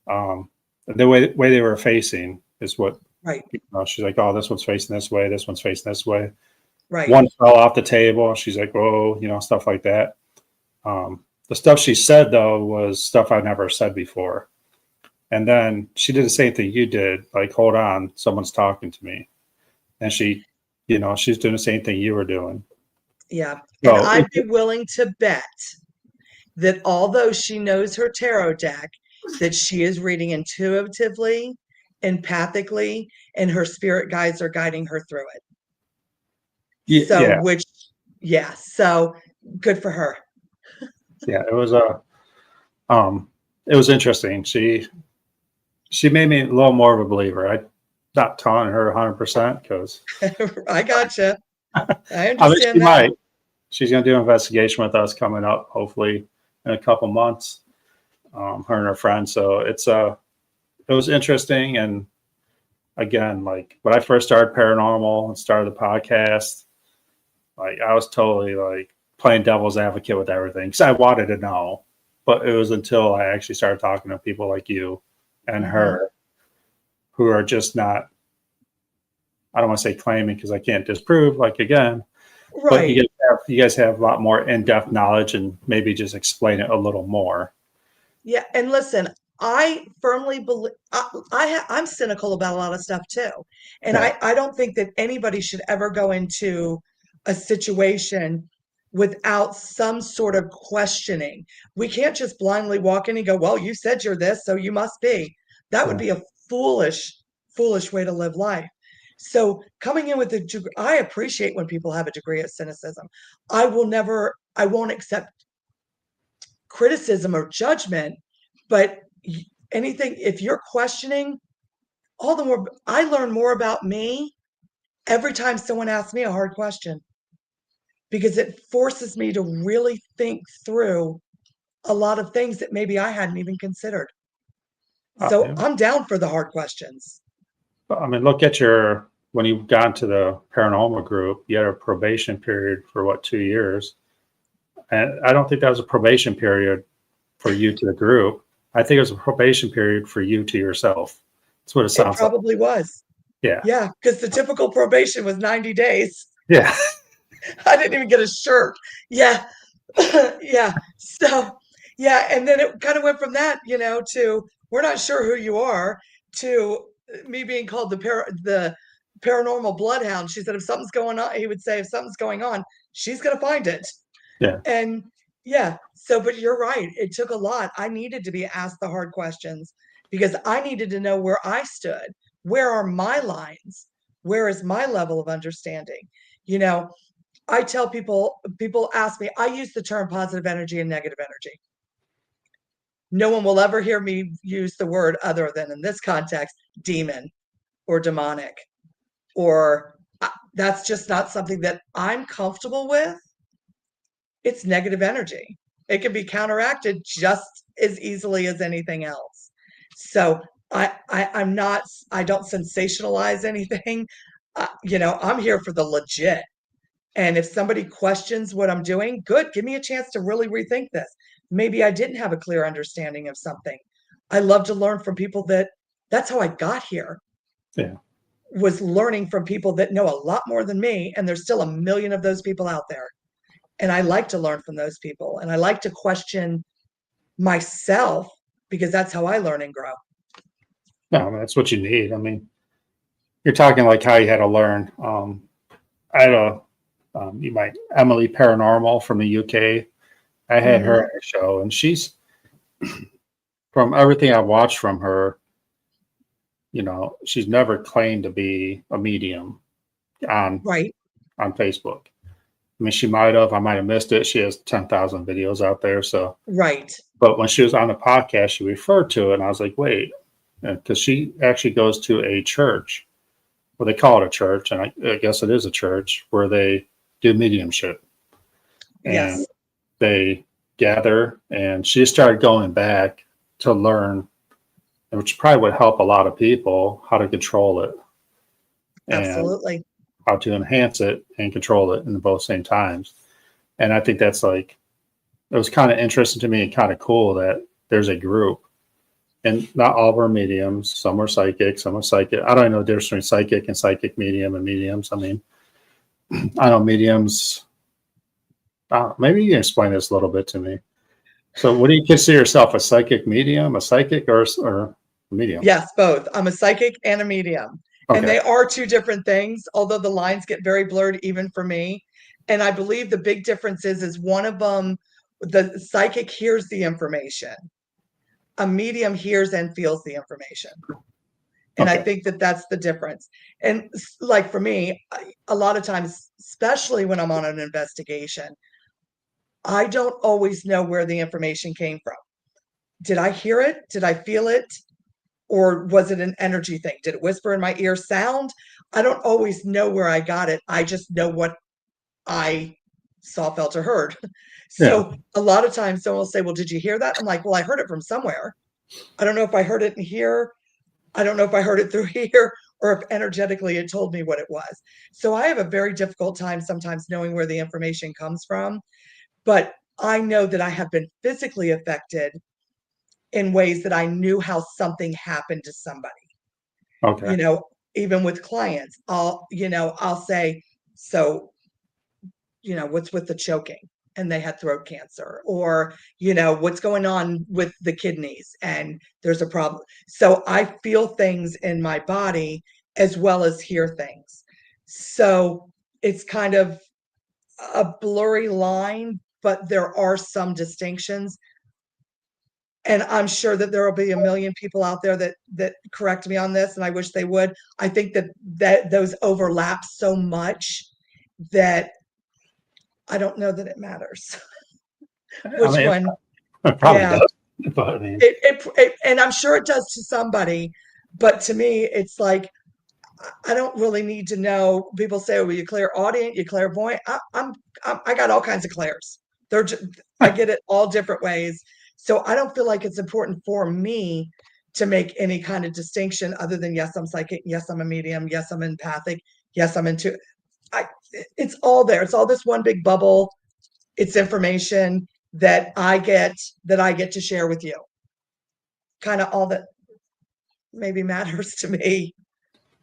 The way they were facing is what. Right. She's like, oh, this one's facing this way. This one's facing this way. Right. One fell off the table. She's like, whoa, stuff like that. The stuff she said, though, was stuff I never said before. And then she did the same thing you did, like, hold on, someone's talking to me. And she, she's doing the same thing you were doing. Yeah. And I'd be willing to bet that although she knows her tarot deck, that she is reading intuitively, empathically, and her spirit guides are guiding her through it. So good for her. Yeah, it was interesting. She made me a little more of a believer. I'm not telling her 100% because I gotcha. I understand I mean, she that. might. She's going to do an investigation with us coming up, hopefully in a couple months. Her and her friend. So it was interesting, and again, like when I first started paranormal and started the podcast, like I was totally like playing devil's advocate with everything because I wanted to know. But it was until I actually started talking to people like you and Hmm. her who are just not, I don't want to say claiming because I can't disprove, like again, but Right. you guys have a lot more in-depth knowledge and maybe just explain it a little more. Yeah, and listen, I firmly believe I'm cynical about a lot of stuff too, and Yeah. I don't think that anybody should ever go into a situation without some sort of questioning. We can't just blindly walk in and go, "Well, you said you're this, so you must be." That would Yeah. be a foolish way to live life. So coming in with a degree, I appreciate when people have a degree of cynicism. I won't accept criticism or judgment, but anything, if you're questioning, all the more I learn more about me every time someone asks me a hard question because it forces me to really think through a lot of things that maybe I hadn't even considered. So Yeah. I'm down for the hard questions. I mean, look at when you got into the paranormal group, you had a probation period for what, 2 years? And I don't think that was a probation period for you to the group. I think it was a probation period for you to yourself. That's what it It sounds like. probably was. Yeah. Yeah, because the typical probation was 90 days. Yeah. I didn't even get a shirt. Yeah. Yeah. So, yeah. And then it kind of went from that, to we're not sure who you are, to me being called the paranormal bloodhound. She said, if something's going on, he would say, if something's going on, she's going to find it. Yeah. And yeah. So, but you're right. It took a lot. I needed to be asked the hard questions because I needed to know where I stood. Where are my lines? Where is my level of understanding? You know, I tell people ask me, I use the term positive energy and negative energy. No one will ever hear me use the word other than in this context, demon or demonic, or that's just not something that I'm comfortable with. It's negative energy. It can be counteracted just as easily as anything else. So I'm not, I don't sensationalize anything. I'm here for the legit. And if somebody questions what I'm doing, good, give me a chance to really rethink this. Maybe I didn't have a clear understanding of something. I love to learn from people that's how I got here, Yeah. was learning from people that know a lot more than me. And there's still a million of those people out there. And I like to learn from those people. And I like to question myself because that's how I learn and grow. No, that's what you need. I mean, you're talking like how you had to learn. I had you might, Emily Paranormal from the UK. I had her Hmm. on a show, and she's, from everything I've watched from her, she's never claimed to be a medium on Right. on Facebook. I mean, she might have. I might have missed it. She has 10,000 videos out there. So, Right. but when she was on the podcast, she referred to it, and I was like, wait, because she actually goes to a church. Well, they call it a church, and I guess it is a church where they do mediumship, and Yes. they gather. And she started going back to learn, which probably would help a lot of people how to control it and Absolutely. how to enhance it and control it in both same times. And I think that's like, it was kind of interesting to me and kind of cool that there's a group, and not all of our mediums. Some are psychic, some are psychic. I don't know the difference between psychic and psychic medium and mediums. I mean, I know mediums. Maybe you can explain this a little bit to me. So, what do you consider yourself, a psychic medium, a psychic, or a medium? Yes, both. I'm a psychic and a medium. And Okay. they are two different things, although the lines get very blurred even for me. And I believe the big difference is one of them, the psychic hears the information. A medium hears and feels the information. And I Okay. think that that's the difference. And like for me, a lot of times, especially when I'm on an investigation, I don't always know where the information came from. Did I hear it? Did I feel it? Or was it an energy thing? Did it whisper in my ear sound? I don't always know where I got it. I just know what I saw, felt, or heard. Yeah. So a lot of times someone will say, well, did you hear that? I'm like, well, I heard it from somewhere. I don't know if I heard it in here. I don't know if I heard it through here or if energetically it told me what it was. So I have a very difficult time sometimes knowing where the information comes from, but I know that I have been physically affected in ways that I knew how something happened to somebody. Okay. You know, even with clients, I'll say, so, what's with the choking? And they had throat cancer, or, what's going on with the kidneys and there's a problem. So I feel things in my body as well as hear things. So it's kind of a blurry line, but there are some distinctions. And I'm sure that there will be a million people out there that correct me on this, and I wish they would. I think that those overlap so much that I don't know that it matters I which mean, one. it probably Yeah, does, but I mean, and I'm sure it does to somebody, but to me, it's like I don't really need to know. People say, "Oh, well, you clairaudient, you clairvoyant." I got all kinds of clairs. They're just, I get it all different ways. So I don't feel like it's important for me to make any kind of distinction other than yes, I'm psychic, yes, I'm a medium, yes, I'm empathic, yes, I'm into. I it's all there. It's all this one big bubble. It's information that I get to share with you. Kind of all that maybe matters to me.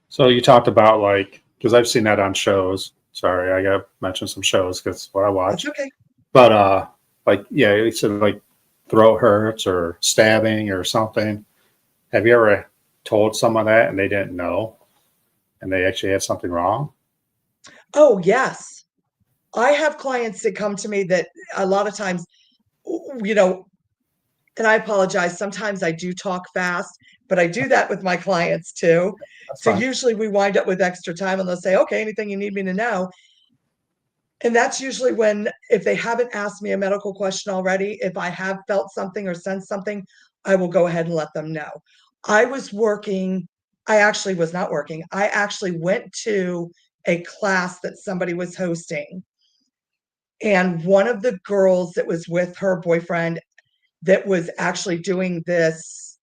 so you talked about like, because I've seen that on shows. Sorry, I got to mention some shows because what I That's watch. okay. But like yeah, you said like throat hurts or stabbing or something. Have you ever told someone that and they didn't know and they actually had something wrong? Oh, yes. I have clients that come to me that a lot of times, you know, and I apologize. Sometimes I do talk fast, but I do that with my clients too. That's So fine. usually we wind up with extra time and they'll say, okay, anything you need me to know. And that's usually when, if they haven't asked me a medical question already, if I have felt something or sensed something, I will go ahead and let them know. I was working, I actually was not working. I actually went to a class that somebody was hosting. And one of the girls that was with her boyfriend that was actually doing this,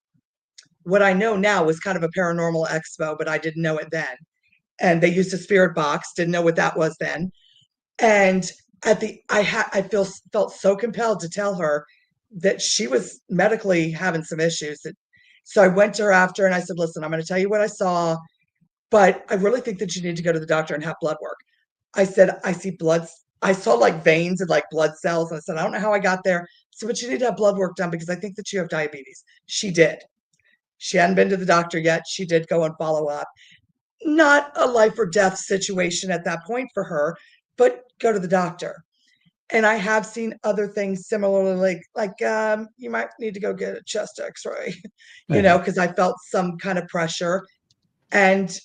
what I know now was kind of a paranormal expo, but I didn't know it then. And they used a spirit box, didn't know what that was then. And I felt so compelled to tell her that she was medically having some issues. So I went to her after and I said, listen, I'm going to tell you what I saw, but I really think that you need to go to the doctor and have blood work. I said, I see blood. I saw like veins and like blood cells. And I said, I don't know how I got there. So, but you need to have blood work done because I think that you have diabetes. She did. She hadn't been to the doctor yet. She did go and follow up. Not a life or death situation at that point for her, but go to the doctor. And I have seen other things similarly, like you might need to go get a chest X-ray, Yeah. because I felt some kind of pressure, and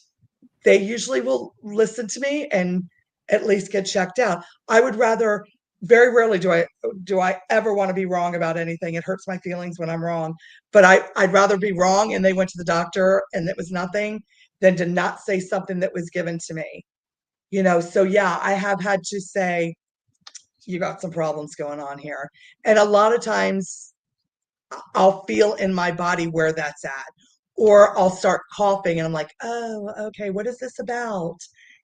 they usually will listen to me and at least get checked out. I would rather, very rarely do I ever want to be wrong about anything. It hurts my feelings when I'm wrong, but I'd rather be wrong and they went to the doctor and it was nothing than to not say something that was given to me. So yeah, I have had to say, you got some problems going on here. And a lot of times I'll feel in my body where that's at. Or I'll start coughing and I'm like, oh, okay, what is this about?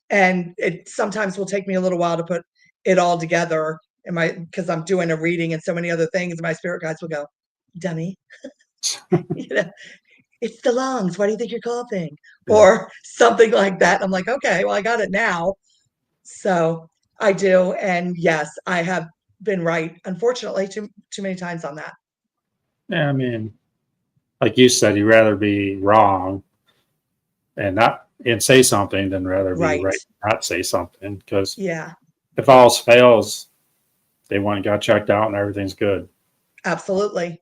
And it sometimes will take me a little while to put it all together in my, because I'm doing a reading and so many other things, and my spirit guides will go, dummy, you know, it's the lungs. Why do you think you're coughing? Yeah. Or something like that. I'm like, okay, well, I got it now. So I do. And yes, I have been right, unfortunately, too many times on that. Yeah. I mean, like you said, you'd rather be wrong and not and say something than rather be Right. right and not say something. Because Yeah, if all else fails, they went and got checked out and everything's good. absolutely.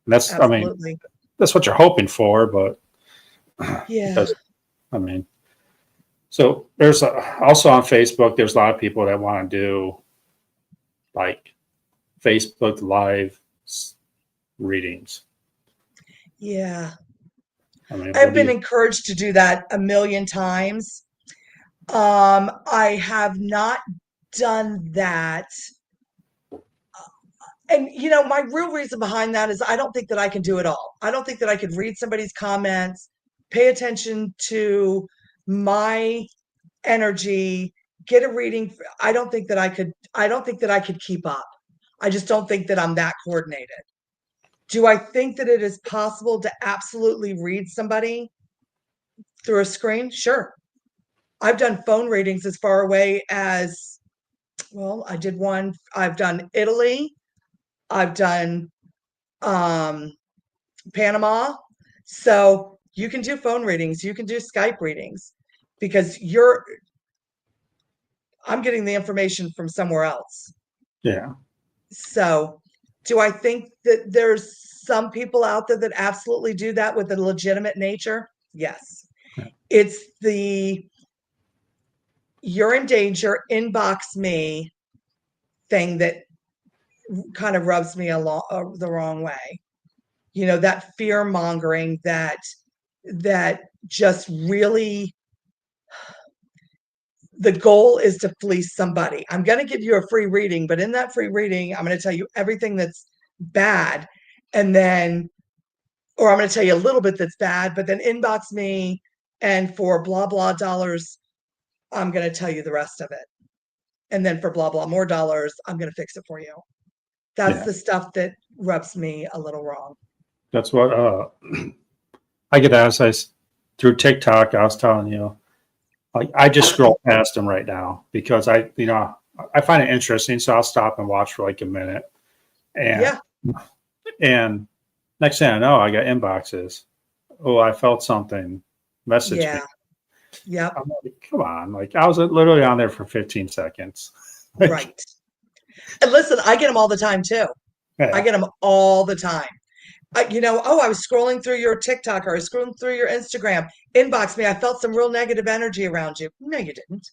And I mean, Absolutely. that's what you're hoping for, but it Yeah. doesn't. I mean, so there's also on Facebook, there's a lot of people that want to do like Facebook Live readings. Yeah. I mean, what I've do been you? encouraged to do that a million times. I have not done that. And my real reason behind that is I don't think that I can do it all. I don't think that I could read somebody's comments, pay attention to my energy, get a reading. I don't think that I could keep up. I just don't think that I'm that coordinated. Do I think that it is possible to absolutely read somebody through a screen? Sure. I've done phone readings as far away as, well, I did one. I've done Italy. I've done Panama. So you can do phone readings. You can do Skype readings because I'm getting the information from somewhere else. Yeah. So do I think that there's some people out there that absolutely do that with a legitimate nature? Yes. Yeah. It's you're in danger, inbox me thing that kind of rubs me the wrong way. That fear mongering that just really, the goal is to fleece somebody. I'm going to give you a free reading, but in that free reading, I'm going to tell you everything that's bad. And then, or I'm going to tell you a little bit that's bad, but then inbox me. And for blah, blah dollars, I'm going to tell you the rest of it. And then for blah, blah more dollars, I'm going to fix it for you. That's the stuff that rubs me a little wrong. That's what I get asked. Through TikTok, I was telling you, like I just scroll past them right now because I find it interesting, so I'll stop and watch for like a minute, and next thing I know, I got inboxes. Oh, I felt something. Message me. Yeah. I'm like, come on, like I was literally on there for 15 seconds. Right. And listen, I get them all the time too. Yeah. I get them all the time. I was scrolling through your TikTok or I was scrolling through your Instagram. Inbox me. I felt some real negative energy around you. No, you didn't.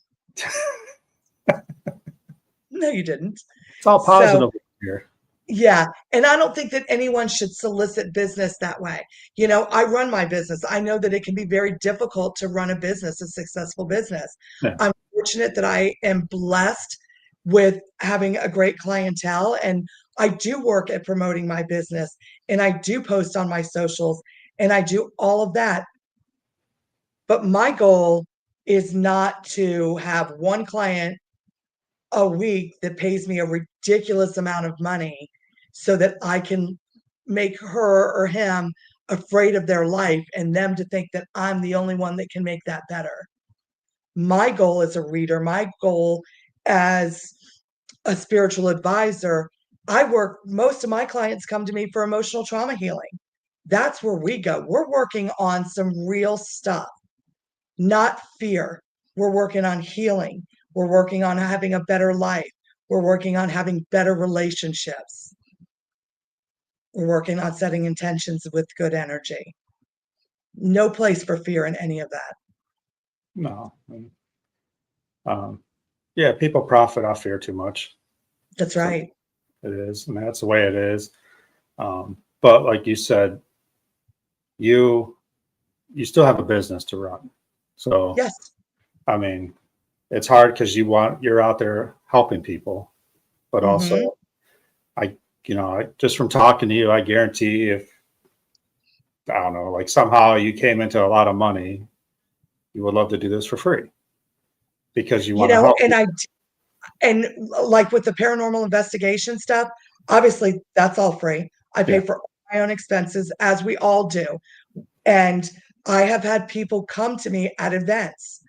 No, you didn't. It's all positive here. Yeah. And I don't think that anyone should solicit business that way. I run my business. I know that it can be very difficult to run a business, a successful business. Yeah. I'm fortunate that I am blessed with having a great clientele, and I do work at promoting my business, and I do post on my socials, and I do all of that. But my goal is not to have one client a week that pays me a ridiculous amount of money so that I can make her or him afraid of their life and them to think that I'm the only one that can make that better. My goal as a reader, my goal as a spiritual advisor, most of my clients come to me for emotional trauma healing. That's where we go. We're working on some real stuff, not fear. We're working on healing. We're working on having a better life. We're working on having better relationships. We're working on setting intentions with good energy. No place for fear in any of that. No. Yeah, people profit off fear too much. That's right. So it is. I mean, that's the way it is. But like you said, you still have a business to run. So yes, I mean, it's hard because you're out there helping people, but also I just from talking to you, I guarantee if, I don't know, like somehow you came into a lot of money, you would love to do this for free because you want to help. And like with the paranormal investigation stuff, obviously that's all free. I pay for my own expenses, as we all do. And I have had people come to me at events,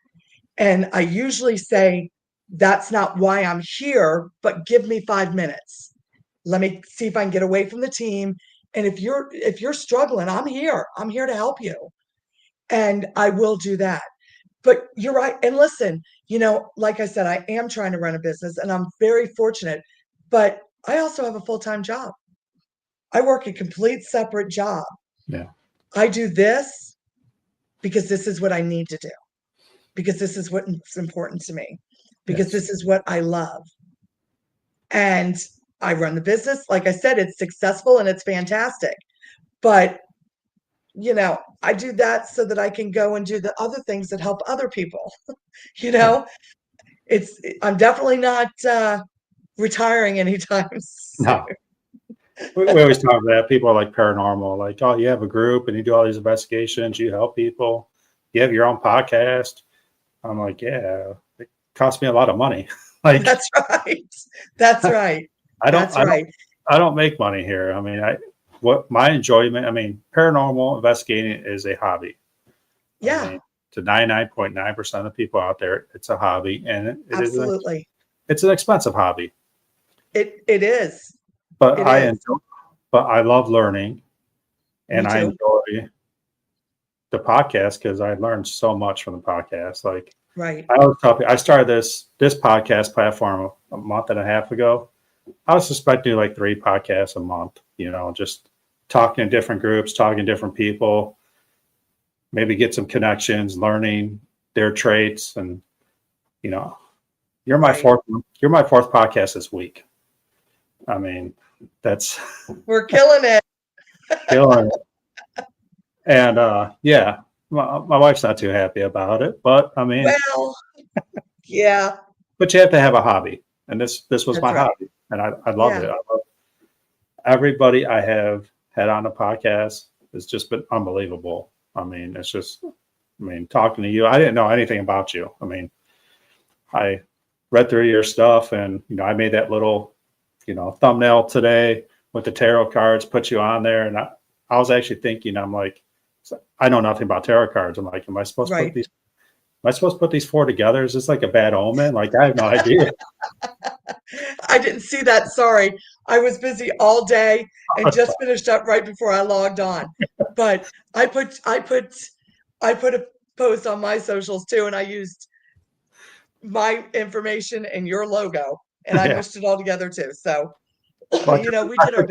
and I usually say, that's not why I'm here, but give me 5 minutes. Let me see if I can get away from the team. And if you're struggling, I'm here. I'm here to help you. And I will do that. But you're right. And listen, like I said, I am trying to run a business and I'm very fortunate, but I also have a full-time job. I work a complete separate job. Yeah. I do this because this is what I need to do, because this is what's important to me, because this is what I love. And I run the business. Like I said, it's successful and it's fantastic. But I do that so that I can go and do the other things that help other people. I'm definitely not retiring anytime soon. No. We always talk about that. People are like paranormal, like, oh, you have a group and you do all these investigations, you help people, you have your own podcast. I'm like, yeah, it cost me a lot of money. Like, That's right. That's right. I don't, That's I don't, right. I don't make money here. I mean, what my enjoyment, I mean, paranormal investigating is a hobby. I Yeah, mean, to 99.9% of people out there, it's a hobby, and absolutely. it's an expensive hobby. It is. But It is. I love learning, Me and I too. enjoy the podcast because I learned so much from the podcast. Like Right. I always tell people, I started this podcast platform a month and a half ago. I was suspecting like 3 podcasts a month. Just talking to different groups, talking to different people, maybe get some connections, learning their traits, and you know, you're my Right. fourth. You're my fourth podcast this week. I mean, that's We're killing it. killing it. And yeah, my wife's not too happy about it, but I mean, Well, yeah, but you have to have a hobby, and this was that's my right. hobby, and I loved Yeah. it. I love everybody I have had on the podcast. It's just been unbelievable. I mean, it's just, I mean, talking to you, I didn't know anything about you. I mean, I read through your stuff, and I made that little, thumbnail today with the tarot cards, put you on there, and I was actually thinking, I'm like, I know nothing about tarot cards. I'm like, am I supposed to put Right. these? Am I supposed to put these 4 together? Is this like a bad omen? Like, I have no idea. I didn't see that. Sorry. I was busy all day and just finished up right before I logged on. But I put a post on my socials too, and I used my information and your logo, and I Yeah. mushed it all together too. So, Well, we I did our took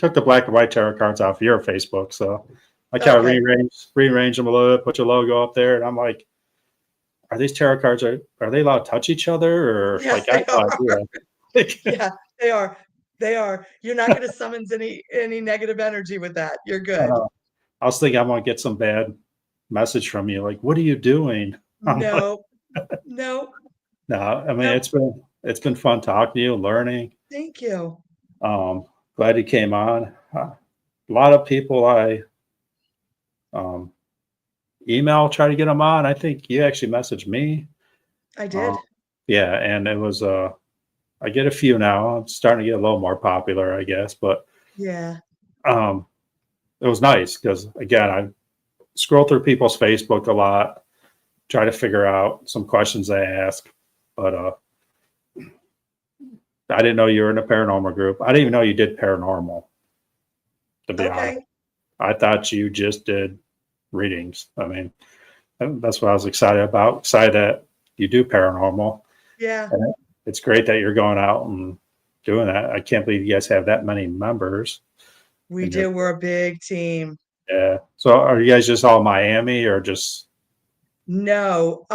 best. the black and white tarot cards off your Facebook, so I kind of Okay. rearranged them a little bit, put your logo up there, and I'm like, are these tarot cards are they allowed to touch each other or Yes, like I they have no are. idea. Like, Yeah, they are. They are. You're not going to summons any negative energy with that. You're good. uh, I was thinking I'm gonna get some bad message from you, like, what are you doing? I'm like, No, no, no, I mean no. it's been fun talking to you, learning. Thank you. Um, Glad you came on. A lot of people I um, email try to get them on. I think you actually messaged me. I Uh, did. yeah, and it was I get a few now. I'm starting to get a little more popular, I guess, but Yeah. um, it was nice because again, I scroll through people's Facebook a lot, try to figure out some questions they ask, but I didn't know you were in a paranormal group. I didn't even know you did paranormal, to be honest. Okay. I thought you just did readings. I mean, that's what I was excited about. Excited that you do paranormal. Yeah, And it's great that you're going out and doing that. I can't believe you guys have that many members we in your. do. We're a big team. Yeah. So are you guys just all Miami or just? No,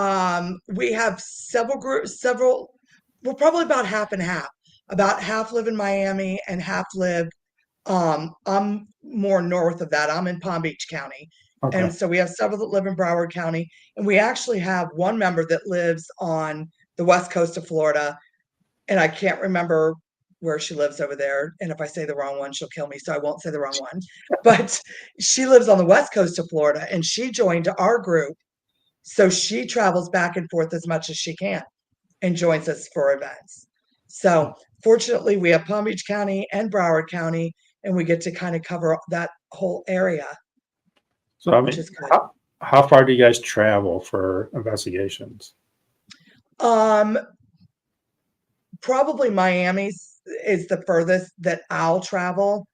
we have several groups, we're probably about half and half. About half live in Miami and half live, I'm more north of that. I'm in Palm Beach County. Okay. And so we have several that live in Broward County, and we actually have one member that lives on the west coast of Florida, and I can't remember where she lives over there. And if I say the wrong one, she'll kill me, so I won't say the wrong one. But she lives on the west coast of Florida, and she joined our group, so she travels back and forth as much as she can and joins us for events. So fortunately, we have Palm Beach County and Broward County, and we get to kind of cover that whole area, So I which mean, is good. how far do you guys travel for investigations? Um, Probably Miami is the furthest that I'll travel,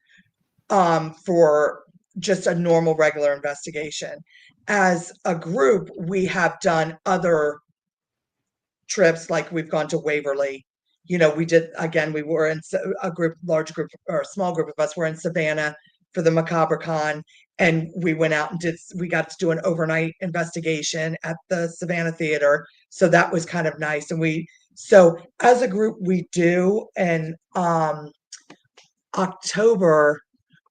for just a normal regular investigation. As a group, we have done other trips, like we've gone to Waverly. We did, again, we were in a group, large group or a small group of us were in Savannah for the Macabre Con, and we went out and we got to do an overnight investigation at the Savannah Theater. So that was kind of nice. So as a group, we do. And October,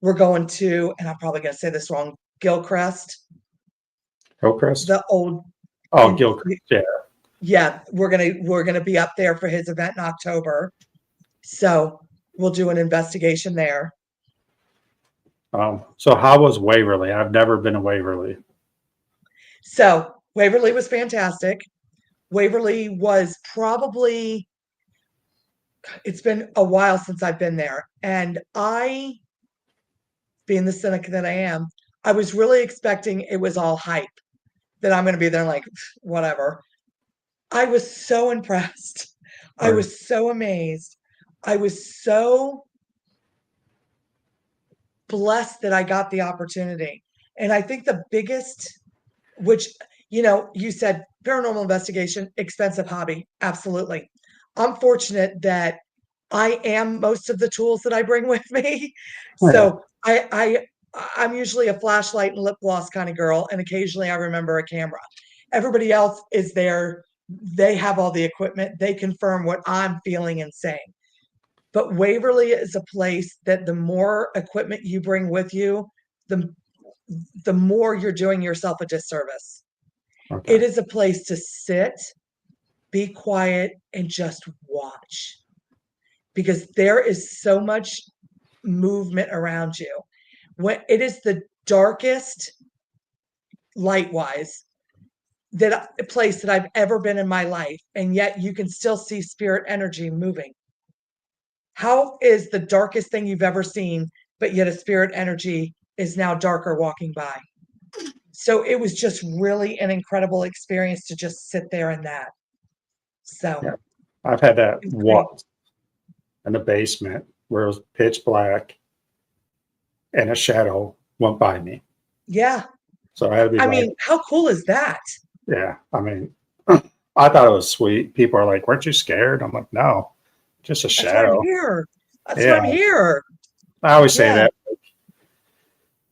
we're going to, and I'm probably going to say this wrong, Gilcrest, Hillcrest? the old, Oh, in, Gilchrist. Yeah. yeah, we're gonna be up there for his event in October. So we'll do an investigation there. So how was Waverly? I've never been to Waverly. So Waverly was fantastic. Waverly was probably, it's been a while since I've been there. And I, being the cynic that I am, I was really expecting it was all hype, that I'm going to be there like, whatever. I was so impressed. I Or was so amazed. I was so blessed that I got the opportunity. And I think the biggest, which, you said paranormal investigation, expensive hobby. Absolutely. I'm fortunate that I am most of the tools that I bring with me. yeah, So I'm usually a flashlight and lip gloss kind of girl, and occasionally I remember a camera. Everybody else is there. They have all the equipment. They confirm what I'm feeling and saying. But Waverly is a place that the more equipment you bring with you, the the more you're doing yourself a disservice. okay, It is a place to sit, be quiet, and just watch, because there is so much movement around you. When it is the darkest, light wise, that a place that I've ever been in my life, and yet you can still see spirit energy moving. How is the darkest thing you've ever seen, but yet a spirit energy is now darker walking by? So it was just really an incredible experience to just sit there in that. So yeah. I've had that it's great. once in the basement where it was pitch black and a shadow went by me. Yeah. So I had to be I like, mean, how cool is that? yeah. I mean, I thought it was sweet. People are like, "Weren't you scared?" I'm like, "No, just a That's why I'm shadow." here. That's why Yeah, I'm here. I always say Yeah. that.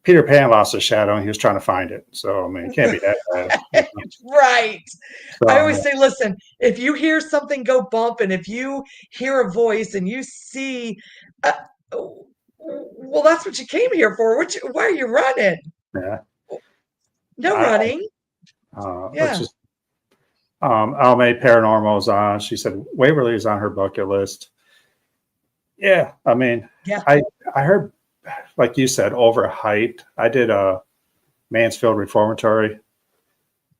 Peter Pan lost a shadow and he was trying to find it. So I mean, it can't be that bad. Right. So I always say, listen, if you hear something go bump and if you hear a voice and you see, uh, well, that's what you came here for. Why are you running? yeah, No I, running. it's Yeah. just Almay Paranormal is on. She said Waverly is on her bucket list. Yeah, I mean, Yeah. I I heard, like you said, overhyped. I did a Mansfield Reformatory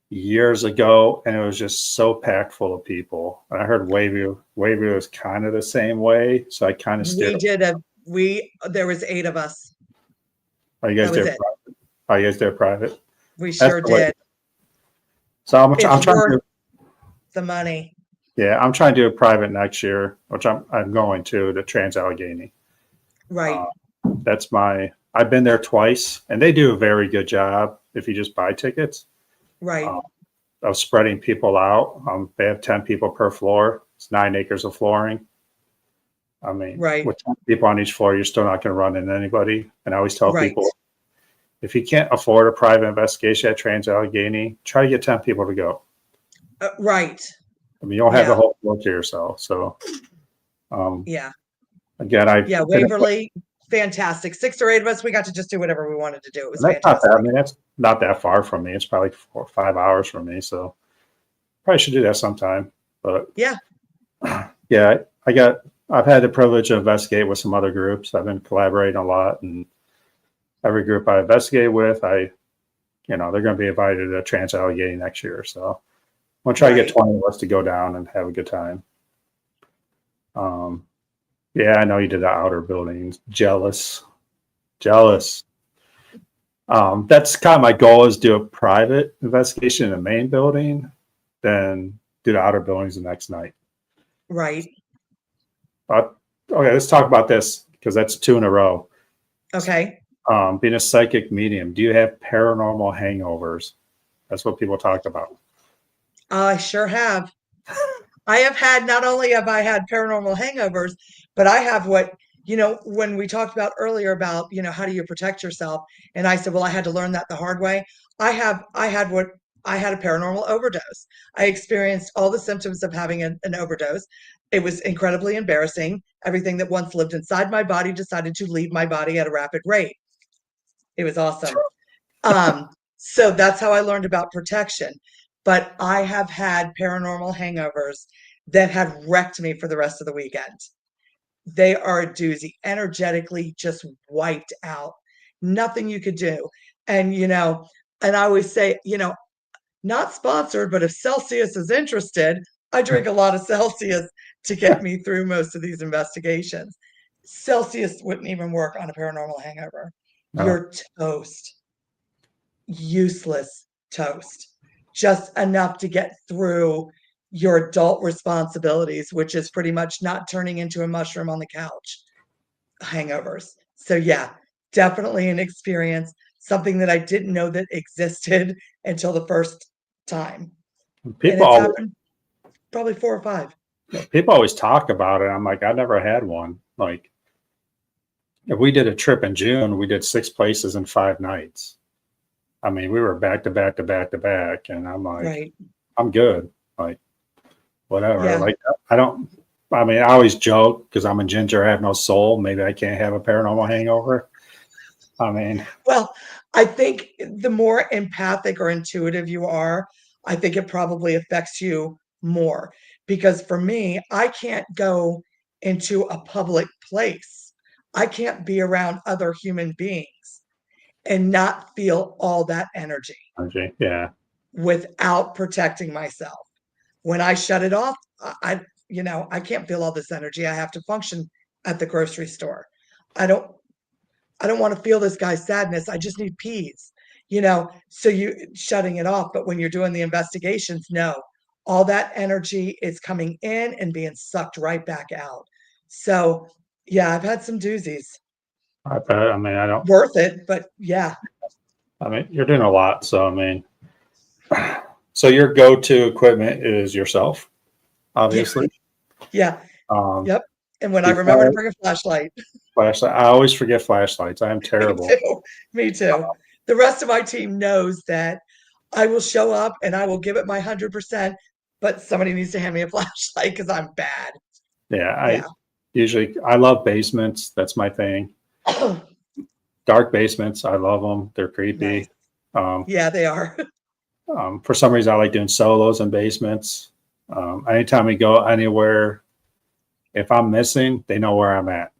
years ago, and it was just so packed full of people. And I heard Wayview was kind of the same way, so I kind of steered. We did there was 8 of us. Are you guys That was there it. private? Are you guys there private? We That's sure the way. did. So It's I'm trying worth to, the money. yeah, I'm trying to do a private next year, which I'm going to Trans Allegheny. Uh, Right. that's my. I've been there twice, and they do a very good job if you just buy tickets. Right. Uh, of spreading people out. They have 10 people per floor. It's 9 acres of flooring. I mean, Right. with 10 people on each floor, you're still not going to run into anybody. And I always tell Right. people, if you can't afford a private investigation at Trans Allegheny, try to get 10 people to go. Right. I mean, you'll have the Yeah. whole floor to yourself. So, um, Yeah. again, I Yeah. didn't put, Waverly, fantastic. 6 or 8 of us, we got to just do whatever we wanted to do. It was and that's not that. I fantastic. mean, that's not that far from me. It's probably 4 or 5 hours from me. So, probably should do that sometime. But Yeah. yeah, I've had the privilege to investigate with some other groups. I've been collaborating a lot, and every group I investigate with, they're going to be invited to Trans Allegheny next year. So I'm going to try to get Right. 20 of us to go down and have a good time. Um, yeah, I know you did the outer buildings. Jealous, jealous. That's kind of my goal is do a private investigation in the main building, then do the outer buildings the next night. Right. But okay, let's talk about this because that's 2 in a row. Okay. Being a psychic medium, do you have paranormal hangovers? That's what people talk about. I sure have. I have had, not only have I had paranormal hangovers, but I have when we talked about earlier about, how do you protect yourself? And I said, well, I had to learn that the hard way. I had a paranormal overdose. I experienced all the symptoms of having an overdose. It was incredibly embarrassing. Everything that once lived inside my body decided to leave my body at a rapid rate. It was awesome. So that's how I learned about protection. But I have had paranormal hangovers that have wrecked me for the rest of the weekend. They are a doozy, energetically just wiped out. Nothing you could do. And, and I always say, not sponsored, but if Celsius is interested, I drink a lot of Celsius to get me through most of these investigations. Celsius wouldn't even work on a paranormal hangover. No. You're toast, useless toast, just enough to get through your adult responsibilities, which is pretty much not turning into a mushroom on the couch. Hangovers. So, yeah, definitely an experience, something that I didn't know that existed until the first time. And People it's always, happened probably 4 or 5. people always talk about it. I'm like, I never had one. Like, if we did a trip in June, we did 6 places in 5 nights. I mean, we were back to back to back to back, and I'm like, Right. I'm good. Like, whatever. Yeah. Like, I don't. I mean, I always joke because I'm a ginger, I have no soul. Maybe I can't have a paranormal hangover. I mean, Well, I think the more empathic or intuitive you are, I think it probably affects you more. Because for me, I can't go into a public place. I can't be around other human beings and not feel all that energy Angie, yeah, without protecting myself. When I shut it off, I can't feel all this energy. I have to function at the grocery store. I don't I don't want to feel this guy's sadness. I just need peas, so you shutting it off. But when you're doing the investigations, no, all that energy is coming in and being sucked right back out. So, yeah, I've had some doozies. I bet. I mean, I don't. Worth it, but yeah. I mean, you're doing a lot. So, I mean, so your go-to equipment is yourself, Yeah. obviously. Yeah. Um, Yep. And when I you remember to probably bring a flashlight. flashlight. I always forget flashlights. I am Me terrible. too. Me too. The rest of my team knows that I will show up and I will give it my 100%, but somebody needs to hand me a flashlight because I'm bad. Yeah, Yeah. I love basements. That's my thing. Dark basements. I love them. They're Nice. creepy. Um, Yeah, they are. for some reason, I like doing solos in basements. Anytime we go anywhere, if I'm missing, they know where I'm at.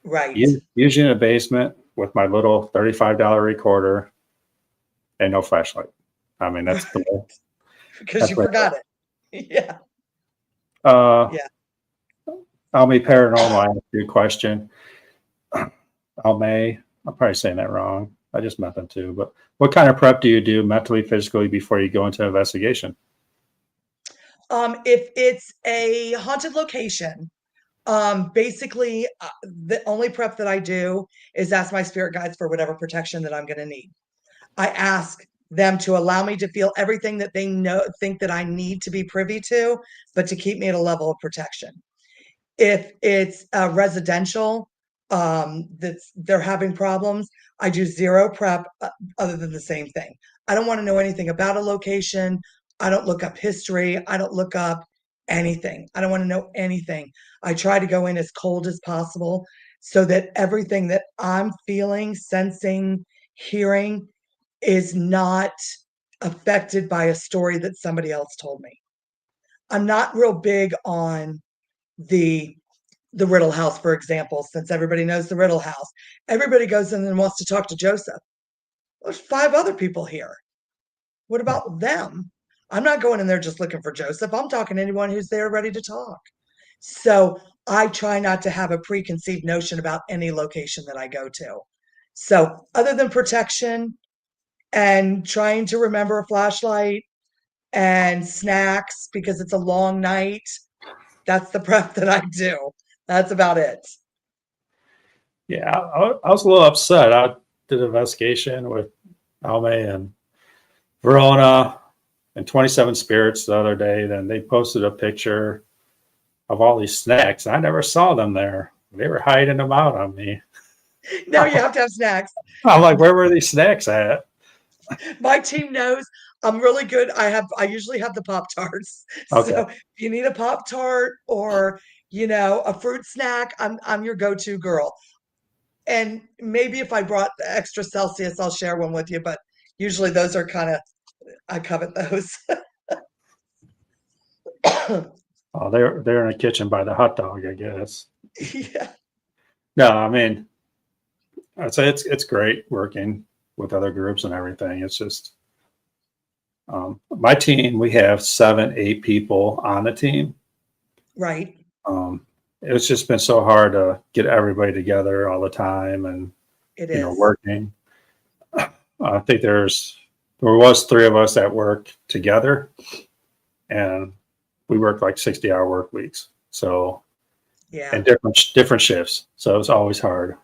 Right. Usually in a basement with my little $35 recorder and no flashlight. I mean, that's the way. Because That's you the way. forgot it. Yeah. Uh, Yeah. I'll be paranormal. I have a good question. I'm probably saying that wrong. I just meant them to. But what kind of prep do you do mentally, physically before you go into an investigation? If it's a haunted location, basically, the only prep that I do is ask my spirit guides for whatever protection that I'm going to need. I ask them to allow me to feel everything that they think that I need to be privy to, but to keep me at a level of protection. If it's residential, that's they're having problems, I do zero prep other than the same thing. I don't want to know anything about a location. I don't look up history. I don't look up anything. I don't want to know anything. I try to go in as cold as possible so that everything that I'm feeling, sensing, hearing is not affected by a story that somebody else told me. I'm not real big on the the Riddle House, for example, since everybody knows the Riddle House. Everybody goes in and wants to talk to Joseph. There's 5 other people here. What about them? I'm not going in there just looking for Joseph. I'm talking to anyone who's there ready to talk. So I try not to have a preconceived notion about any location that I go to. So, other than protection and trying to remember a flashlight and snacks because it's a long night, that's the prep that I do. That's about it. Yeah, I was a little upset. I did an investigation with Alme and Verona and 27 Spirits the other day. Then they posted a picture of all these snacks. I never saw them there. They were hiding them out on me. No, you have to have snacks. I'm like, where were these snacks at? My team knows I'm really good. I usually have the Pop Tarts. Okay. So if you need a Pop Tart or a fruit snack, I'm your go-to girl. And maybe if I brought the extra Celsius, I'll share one with you. But usually those are kind of I covet those. Oh, they're in the kitchen by the hot dog, I guess. Yeah. No, I mean, I'd say it's great working with other groups and everything. It's just My team, we have 7, 8 people on the team. Right. It's just been so hard to get everybody together all the time and, It is. working. I think there was 3 of us that work together, and we worked like 60-hour work weeks. So, Yeah. and different shifts. So it's always hard.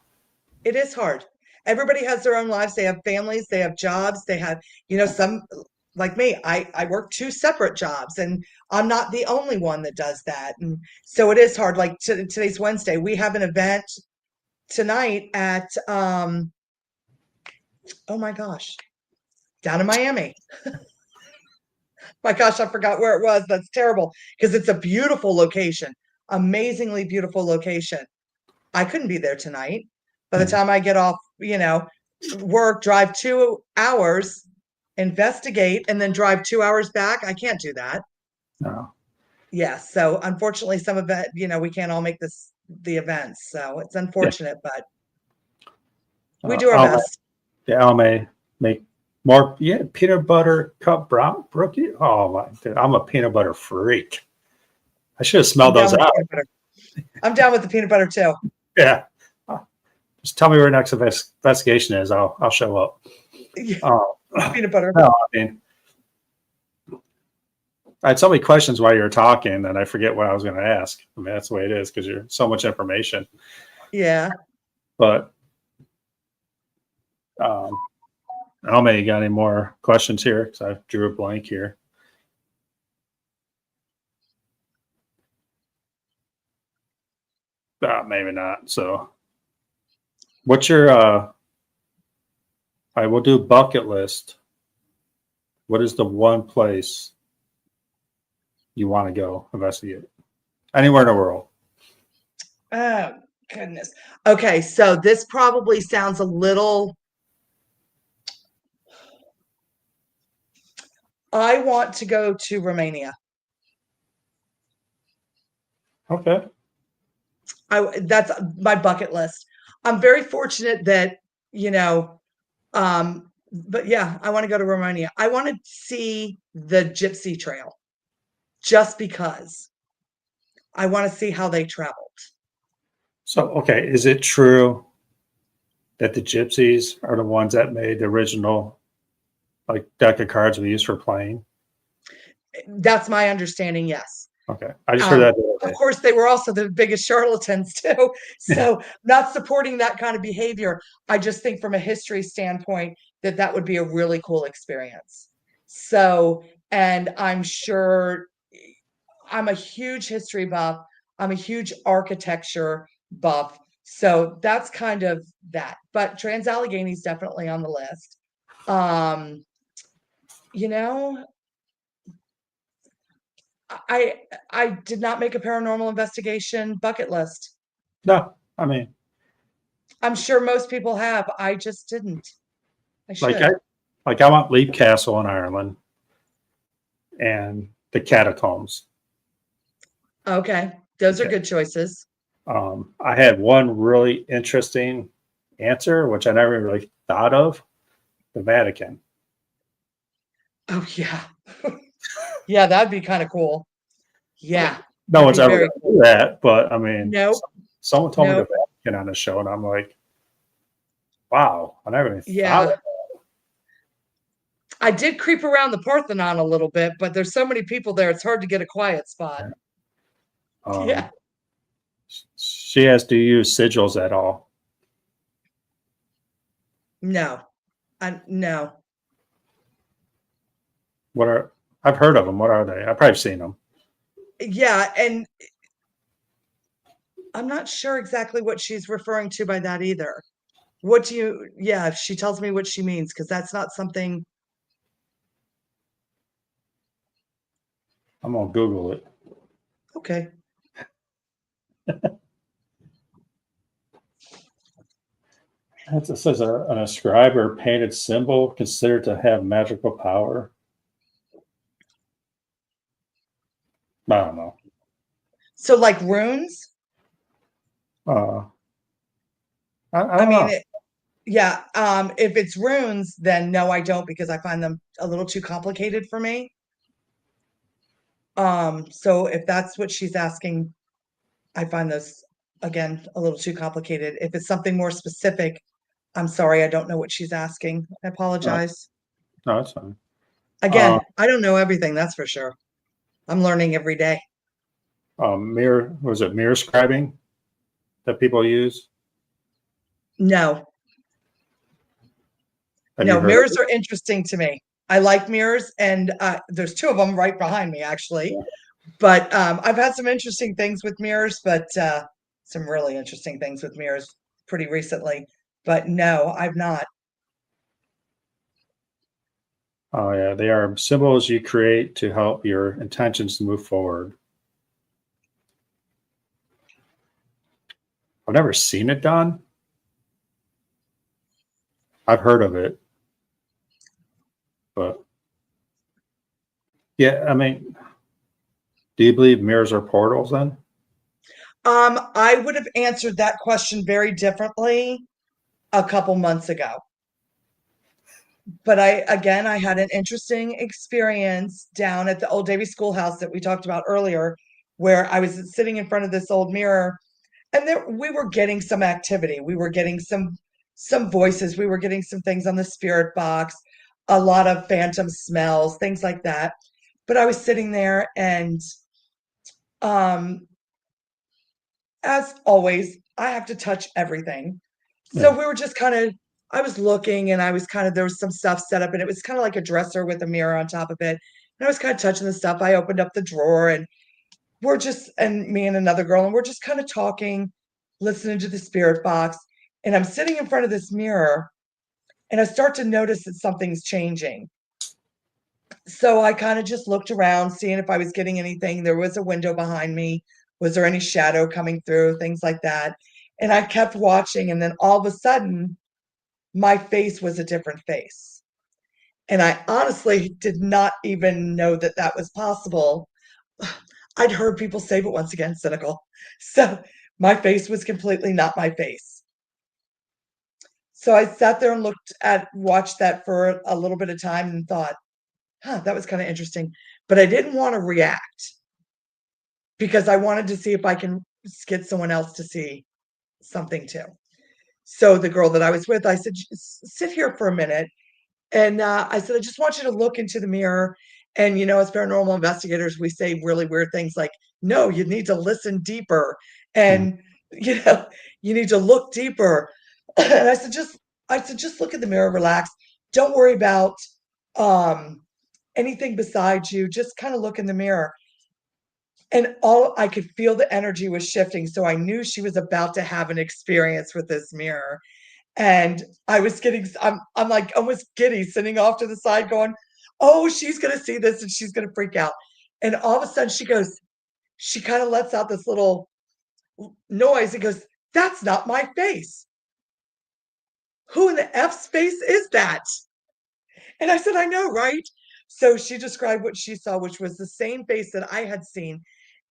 It is hard. Everybody has their own lives. They have families, they have jobs, they have, some like me, I work 2 separate jobs and I'm not the only one that does that. And so it is hard. Like today's Wednesday. We have an event tonight at oh my gosh, down in Miami. My gosh, I forgot where it was. That's terrible because it's a beautiful location, amazingly beautiful location. I couldn't be there tonight. By the Mhm. time I get off, work, drive 2 hours, investigate, and then drive 2 hours back, I can't do that. No. Yeah. So unfortunately, some of it, we can't all make the events. So it's Yeah. unfortunate, but we do our Alma, best. yeah, Alma make more. Yeah, peanut butter cup brown brookie. Oh my, dude, I'm a peanut butter freak. I should have I'm smelled down those with out. peanut butter. I'm down with the peanut butter too. Yeah. Just tell me where next investigation is. I'll show up. Yeah, Uh, peanut butter. no, I mean, I had so many questions while you were talking, and I forget what I was going to ask. I mean, that's the way it is because you're so much information. Yeah. But Alma, you got any more questions here? Because I drew a blank here. Maybe not. So, what's your? I will do bucket list. What is the one place you want to go investigate? Anywhere in the world. Oh, goodness. Okay. So this probably sounds a little. I want to go to Romania. Okay. That's my bucket list. I'm very fortunate that, but yeah, I want to go to Romania. I want to see the Gypsy Trail just because I want to see how they traveled. So, okay, is it true that the gypsies are the ones that made the original like deck of cards we use for playing? That's my understanding, yes. Okay, I just heard that the Of other day. course, they were also the biggest charlatans too. Yeah. So, not supporting that kind of behavior. I just think from a history standpoint that would be a really cool experience. So, and I'm sure I'm a huge history buff. I'm a huge architecture buff. So that's kind of that. But Trans Allegheny is definitely on the list. Um, you know, I I did not make a paranormal investigation bucket list. No, I mean, I'm sure most people have. I just didn't. I like I should. like I want Leap Castle in Ireland and the catacombs. Okay. Those are Okay. good choices. I had one really interesting answer, which I never really thought of: the Vatican. Oh yeah. Yeah, that'd be kind of cool. Yeah, No that'd one's be ever very going to cool. do that, but I mean, Nope. someone told me the Nope. Vatican on the show, and I'm like, wow, I never even thought of Yeah. I did creep around the Parthenon a little bit, but there's so many people there, it's hard to get a quiet spot. that. Yeah. She has to use sigils at all. No. No. What are I've heard of them? What are they? I've probably seen them. Yeah, and I'm not sure exactly what she's referring to by that either. What do you, yeah, if she tells me what she means, because that's not something, I'm gonna Google it. okay. It says an inscribed or painted symbol considered to have magical power. I don't know. So like runes? Uh, I I don't mean, know. yeah, if it's runes, then no, I don't because I find them a little too complicated for me. So if that's what she's asking, I find those again a little too complicated. If it's something more specific, I'm sorry, I don't know what she's asking. I No, apologize. no, that's fine. Um, Again, I don't know everything, that's for sure. I'm learning every day. mirror, was it mirror scribing that people use? No, Have you no, heard of mirrors it? are interesting to me. I like mirrors, and there's two of them right behind me, actually. Yeah. But I've had some interesting things with mirrors, but some really interesting things with mirrors pretty recently. But no, I've not. Oh, yeah. They are symbols you create to help your intentions to move forward. I've never seen it done. I've heard of it, but yeah, I mean, do you believe mirrors are portals then? I would have answered that question very differently a couple months ago. But I had an interesting experience down at the old Davy schoolhouse that we talked about earlier, where I was sitting in front of this old mirror, and there we were getting some activity. We were getting some voices. We were getting some things on the spirit box, a lot of phantom smells, things like that. But I was sitting there, and um, as always, I have to touch everything. So Yeah. we were just kind of, I was looking, and I was kind of, there was some stuff set up, and it was kind of like a dresser with a mirror on top of it. And I was kind of touching the stuff. I opened up the drawer, and and me and another girl, and we're just kind of talking, listening to the spirit box. And I'm sitting in front of this mirror, and I start to notice that something's changing. So I kind of just looked around, seeing if I was getting anything. There was a window behind me. Was there any shadow coming through? Things like that. And I kept watching, and then all of a sudden, my face was a different face. And I honestly did not even know that that was possible. I'd heard people say, but once again, cynical. So my face was completely not my face. So I sat there and watched that for a little bit of time and thought, huh, that was kind of interesting. But I didn't want to react because I wanted to see if I can get someone else to see something too. So the girl that I was with, I said, sit here for a minute. And I said, I just want you to look into the mirror. And, as paranormal investigators, we say really weird things like, no, you need to listen deeper. Mm. And, you know, you need to look deeper. And I said, just look in the mirror, relax. Don't worry about um, anything besides you. Just kind of look in the mirror. And all I could feel the energy was shifting. So I knew she was about to have an experience with this mirror. And I'm like almost giddy sitting off to the side going, oh, she's going to see this and she's going to freak out. And all of a sudden she kind of lets out this little noise and goes, that's not my face. Who in the F's face is that? And I said, I know, right? So she described what she saw, which was the same face that I had seen.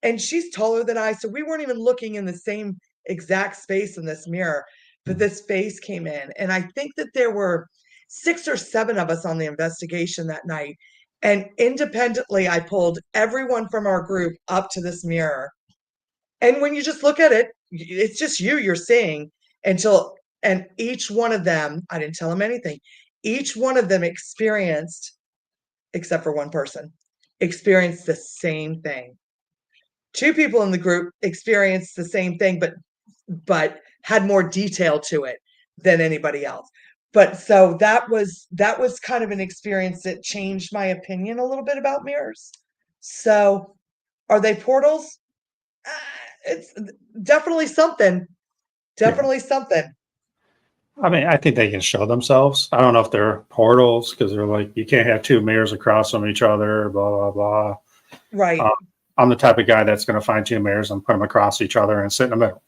And she's taller than I. So we weren't even looking in the same exact space in this mirror. But Mm. this face came in. And I think that there were 6 or 7 of us on the investigation that night. And independently, I pulled everyone from our group up to this mirror. And when you just look at it, it's just you're seeing and each one of them, I didn't tell them anything. Each one of them experienced, except for one person, experienced the same thing. 2 people in the group experienced the same thing, but had more detail to it than anybody else. But so that was kind of an experience that changed my opinion a little bit about mirrors. So are they portals? It's definitely something. Yeah. Definitely something. I mean, I think they can show themselves. I don't know if they're portals because they're like, you can't have two mirrors across from each other, blah, blah, blah. Right. Uh, I'm the type of guy that's going to find two mirrors and put them across each other and sit in the middle.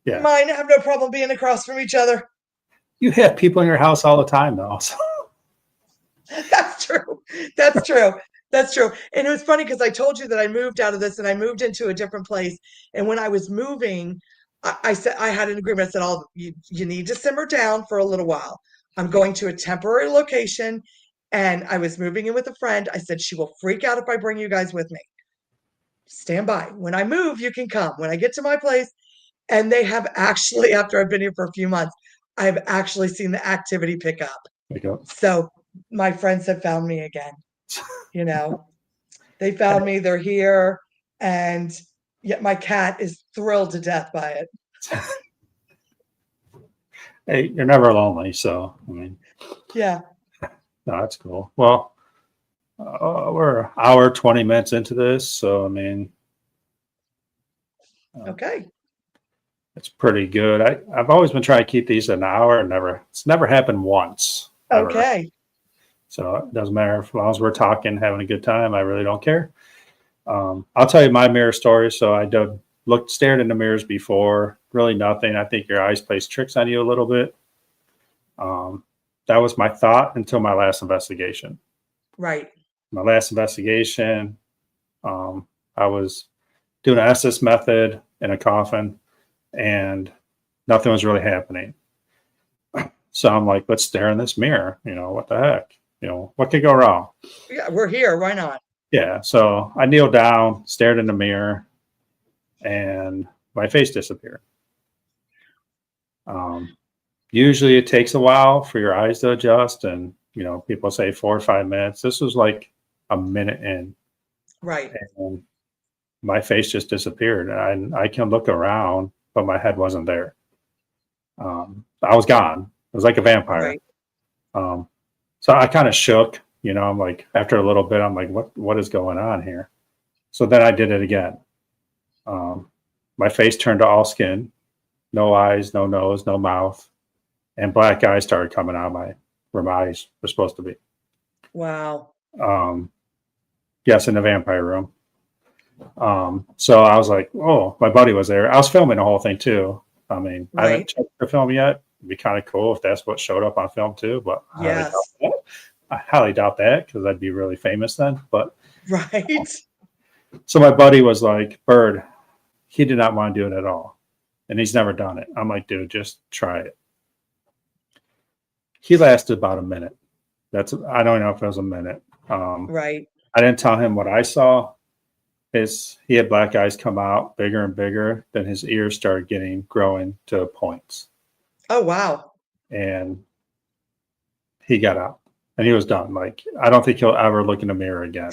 Yeah. Mine have no problem being across from each other. You have people in your house all the time, though. So. That's true. That's true. That's true. And it was funny because I told you that I moved out of this and I moved into a different place. And when I was moving, I said I had an agreement. I said, "All you need to simmer down for a little while. I'm going to a temporary location and I was moving in with a friend. I said, she will freak out if I bring you guys with me. Stand by. When I move, you can come. When I get to my place, and they have actually, after I've been here for a few months, I've actually seen the activity pick up. There you go. So my friends have found me again. You know, they found me, they're here, and yet my cat is thrilled to death by it. Hey, you're never lonely, so I mean, Yeah. no, that's cool. Well, we're an hour 20 minutes into this, so I mean, Okay. it's pretty good. I've always been trying to keep these an hour, and it's never happened once ever. Okay. So it doesn't matter as long as we're talking, having a good time. I really don't care. I'll tell you my mirror story. So I did stared in the mirrors before, really nothing. I think your eyes plays tricks on you a little bit. That was my thought until my last investigation. Right. My last investigation, I was doing an SS method in a coffin, and nothing was really happening. So I'm like, let's stare in this mirror. What the heck? What could go wrong? Yeah, we're here. Why not? Yeah. So I kneeled down, stared in the mirror, and my face disappeared. Usually it takes a while for your eyes to adjust, and people say 4 or 5 minutes. This was like a minute in, Right. and my face just disappeared. And I can look around, but my head wasn't there. I was gone. It was like a vampire. Right. So I kind of shook. I'm like, after a little bit, I'm like, what is going on here? So then I did it again. My face turned to all skin, no eyes, no nose, no mouth, and black eyes started coming out of where my eyes were supposed to be. Wow. Yes, in the vampire room. So I was like, oh, my buddy was there. I was filming the whole thing too. I mean, I haven't checked the film yet. It'd be kind of cool if that's what showed up on film too, but Yes. I highly doubt that because I'd be really famous then. But Right. so my buddy was like, Bird, he did not want to do it at all. And he's never done it. I'm like, dude, just try it. He lasted about a minute. I don't know if it was a minute. Right. I didn't tell him what I saw. He had black eyes come out bigger and bigger. Then his ears started growing to points. Oh, wow. And he got out and he was done. Like, I don't think he'll ever look in the mirror again.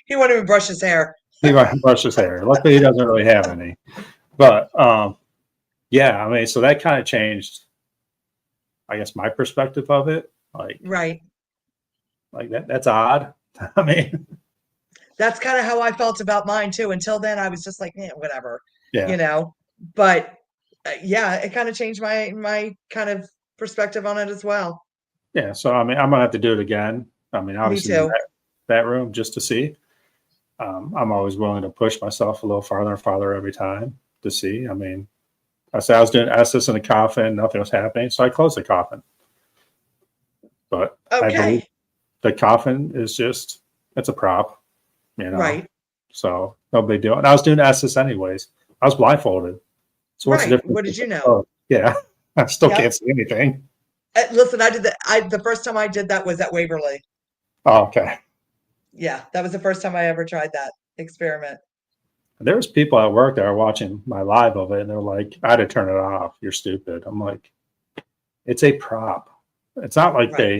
He won't even brush his hair. He might brush his hair. Luckily, he doesn't really have any. But yeah, I mean, so that kind of changed, I guess, my perspective of it. Right. Like that's odd. I mean, that's kind of how I felt about mine too. Until then, I was just like, whatever, yeah. But yeah, it kind of changed my kind of perspective on it as well. Yeah. So I mean, I'm gonna have to do it again. I mean, obviously, Me too. That room just to see. I'm always willing to push myself a little farther and farther every time to see. I mean, I said I was doing SS in the coffin, nothing was happening, so I closed the coffin. But I believe the coffin is it's a prop, Right. So no big deal. And I was doing SS anyways. I was blindfolded. So what's the difference? What did you know? Oh, yeah, I still can't see anything. Listen, I did that. The first time I did that was at Waverly. Oh, okay. Yeah, that was the first time I ever tried that experiment. There was people at work that were watching my live of it, and they're like, "I had to turn it off. You're stupid." I'm like, "It's a prop. It's not like they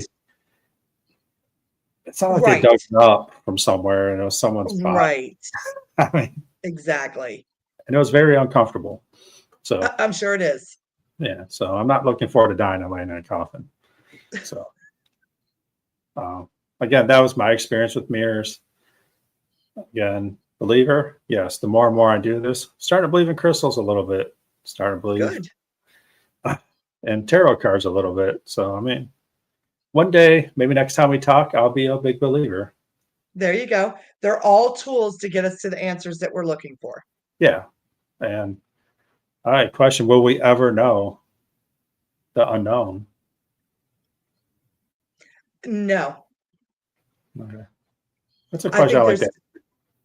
dug it up from somewhere and it was someone's body." Right. I mean, exactly. And it was very uncomfortable. So I'm sure it is. Yeah. So I'm not looking forward to dying and laying in a coffin. So again, that was my experience with mirrors. Again, believer, yes. The more and more I do this, starting to believe in crystals a little bit. Starting to believe and tarot cards a little bit. So I mean, one day, maybe next time we talk, I'll be a big believer. There you go. They're all tools to get us to the answers that we're looking for. Yeah. And all right, question: will we ever know the unknown? No. Okay. That's a question I like that.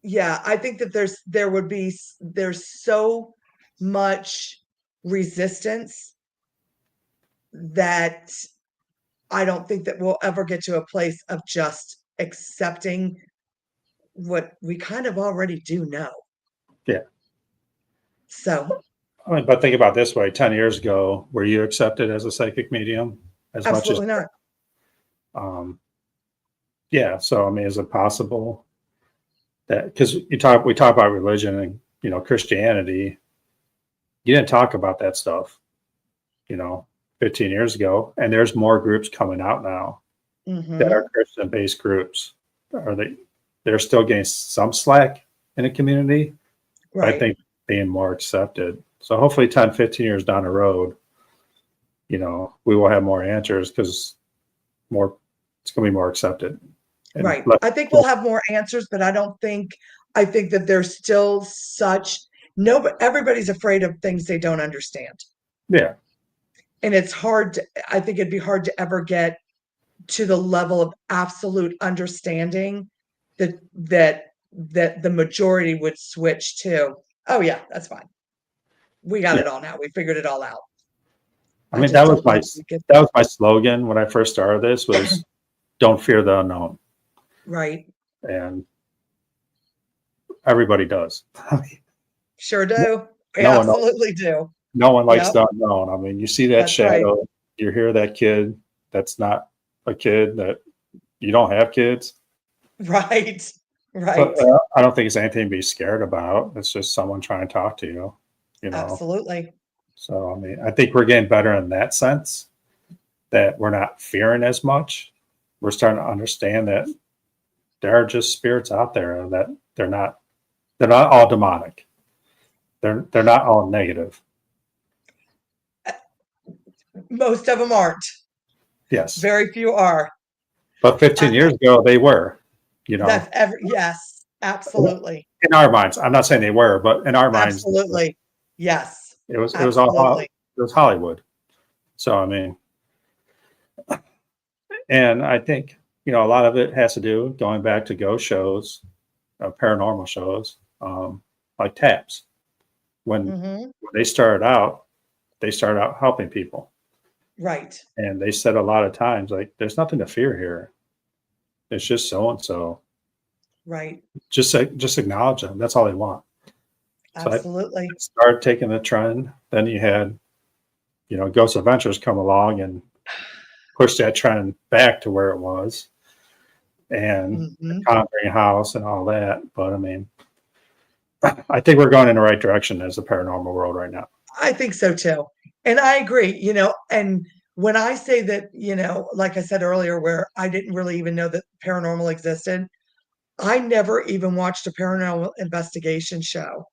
Yeah, I think that there's so much resistance that I don't think that we'll ever get to a place of just accepting what we kind of already do know. Yeah. So, I mean, but think about it this way: 10 years ago, were you accepted as a psychic medium as much as? absolutely not. Um, yeah. So I mean, is it possible that because we talk about religion and Christianity, you didn't talk about that stuff, you know, 15 years ago, and there's more groups coming out now that Hmm. are Christian-based groups. Are they're still getting some slack in the community, but I Right. think being more accepted. So hopefully 10, 15 years down the road, we will have more answers because more it's going to be more accepted. And Right. I think we'll have more answers, but I think that there's still such no, but everybody's afraid of things they don't understand. yeah, And it's hard to, I think it'd be hard to ever get to the level of absolute understanding that the majority would switch to, oh yeah, that's fine. We got yeah. it all now. We figured it all out. I I mean, just don't know that we get that was my slogan when I first started this was don't fear the unknown. right. And everybody does. I mean, Sure do. We no one absolutely do. no one likes Yep, the unknown. I mean, you see that that's right. shadow, you hear that kid that's not a kid, that you don't have kids. Right. But Right. I don't think it's anything to be scared about. It's just someone trying to talk to you, you know. Absolutely. So, I mean, I think we're getting better in that sense that we're not fearing as much. We're starting to understand that there are just spirits out there and that they're not all demonic. They're not all negative. Most of them aren't. Yes. Very few are. But 15 I, years ago they were, you know. yes, absolutely. In our minds. I'm not saying they were, but in our minds Absolutely. Yes. it was all Absolutely. it was Hollywood. So I mean, and I think a lot of it has to do going back to ghost shows, paranormal shows, like TAPS. Hmm. When they started out helping people, Right. and they said a lot of times like, "There's nothing to fear here. It's just so and so. Right. Just acknowledge them. That's all they want." So I Absolutely. started taking the trend. Then you had Ghost Adventures come along and push that trend back to where it was, and the Hmm. Conjuring House and all that. But I mean, I think we're going in the right direction as the paranormal world right now. I think so too. And I agree, and when I say that, like I said earlier, where I didn't really even know that paranormal existed, I never even watched a paranormal investigation show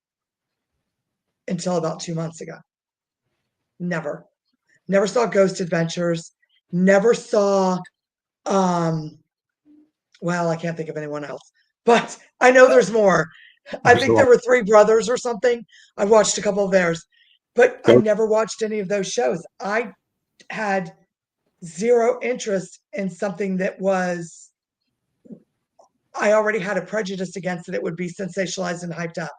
until about 2 months ago. Never. Never saw Ghost Adventures. Never saw, um, well, I can't think of anyone else, but I know there's more. I There's the think one there were Three Brothers or something. I watched a couple of theirs, but I Ghost. never watched any of those shows. I had zero interest in something that was, I already had a prejudice against it. It would be sensationalized and hyped up.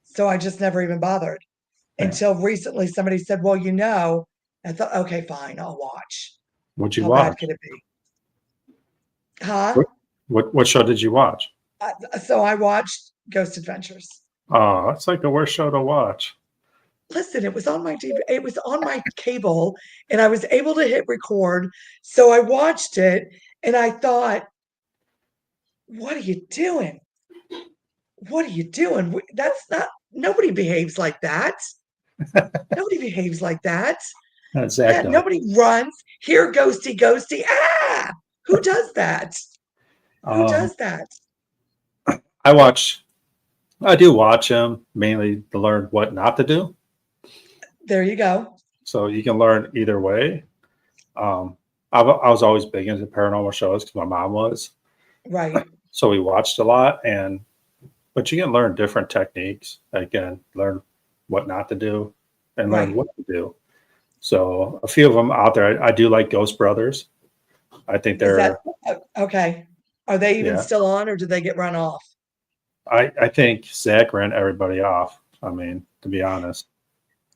So I just never even bothered Yeah. until recently somebody said, well, I thought, okay, fine, I'll watch. What'd you How bad watch? could it be? Huh? What what show did you watch? So I watched Ghost Adventures. Oh, it's like the worst show to watch. Listen, it was on my TV, it was on my cable, and I was able to hit record. So I watched it and I thought, what are you doing? What are you doing? That's not, nobody behaves like that. Nobody behaves like that. Yeah, Exactly. nobody runs. Here, ghosty, ghosty. Ah, who does that? Who Um, does that? I watch. I do watch them mainly to learn what not to do. There you go. So you can learn either way. Um, I was always big into paranormal shows because my mom was. Right, So we watched a lot, but you can learn different techniques. Again, learn what not to do and learn right. what to do. So a few of them out there. I do like Ghost Brothers. I think Is that they're okay? Are they even yeah. still on or do they get run off? I think Zach ran everybody off. I mean, to be honest.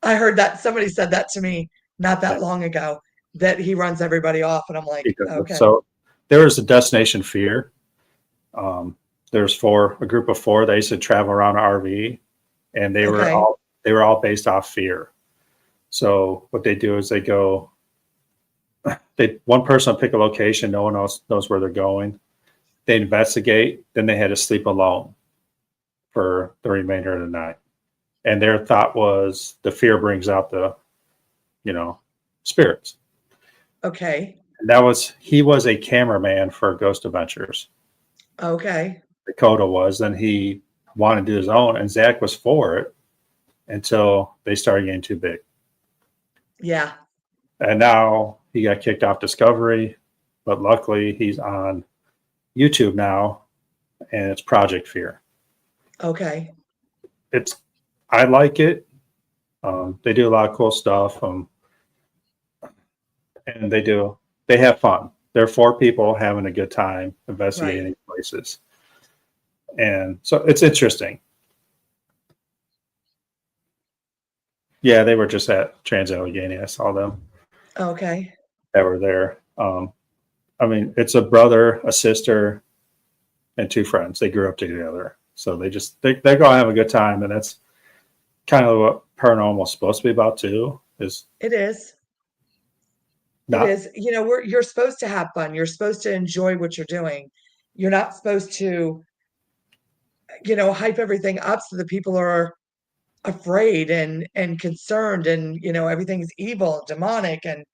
I heard that somebody said that to me not Yeah. that long ago. that he runs everybody off. And I'm like, okay, So there was a Destination Fear. There's a group of four. They used to travel around an RV, and they were okay, all based off fear. So what they do is they go. One person will pick a location. No one else knows where they're going. They investigate. Then they had to sleep alone for the remainder of the night. And their thought was the fear brings out the, spirits. okay, And he was a cameraman for Ghost Adventures. okay, Dakota was, and he wanted to do his own, and Zach was for it until they started getting too big. yeah, And now he got kicked off Discovery, but luckily he's on YouTube now, and it's Project Fear. okay, I like it. They do a lot of cool stuff, and they have fun. They're four people having a good time investigating places, and so it's interesting. Yeah, they were just at Trans-Allegheny. I saw them okay. that were there. It's a brother, a sister, and two friends. They grew up together, so they go have a good time, and that's kind of what paranormal is supposed to be about too. It is. It is. You're supposed to have fun. You're supposed to enjoy what you're doing. You're not supposed to, hype everything up so that people are afraid and concerned and everything's evil, demonic, and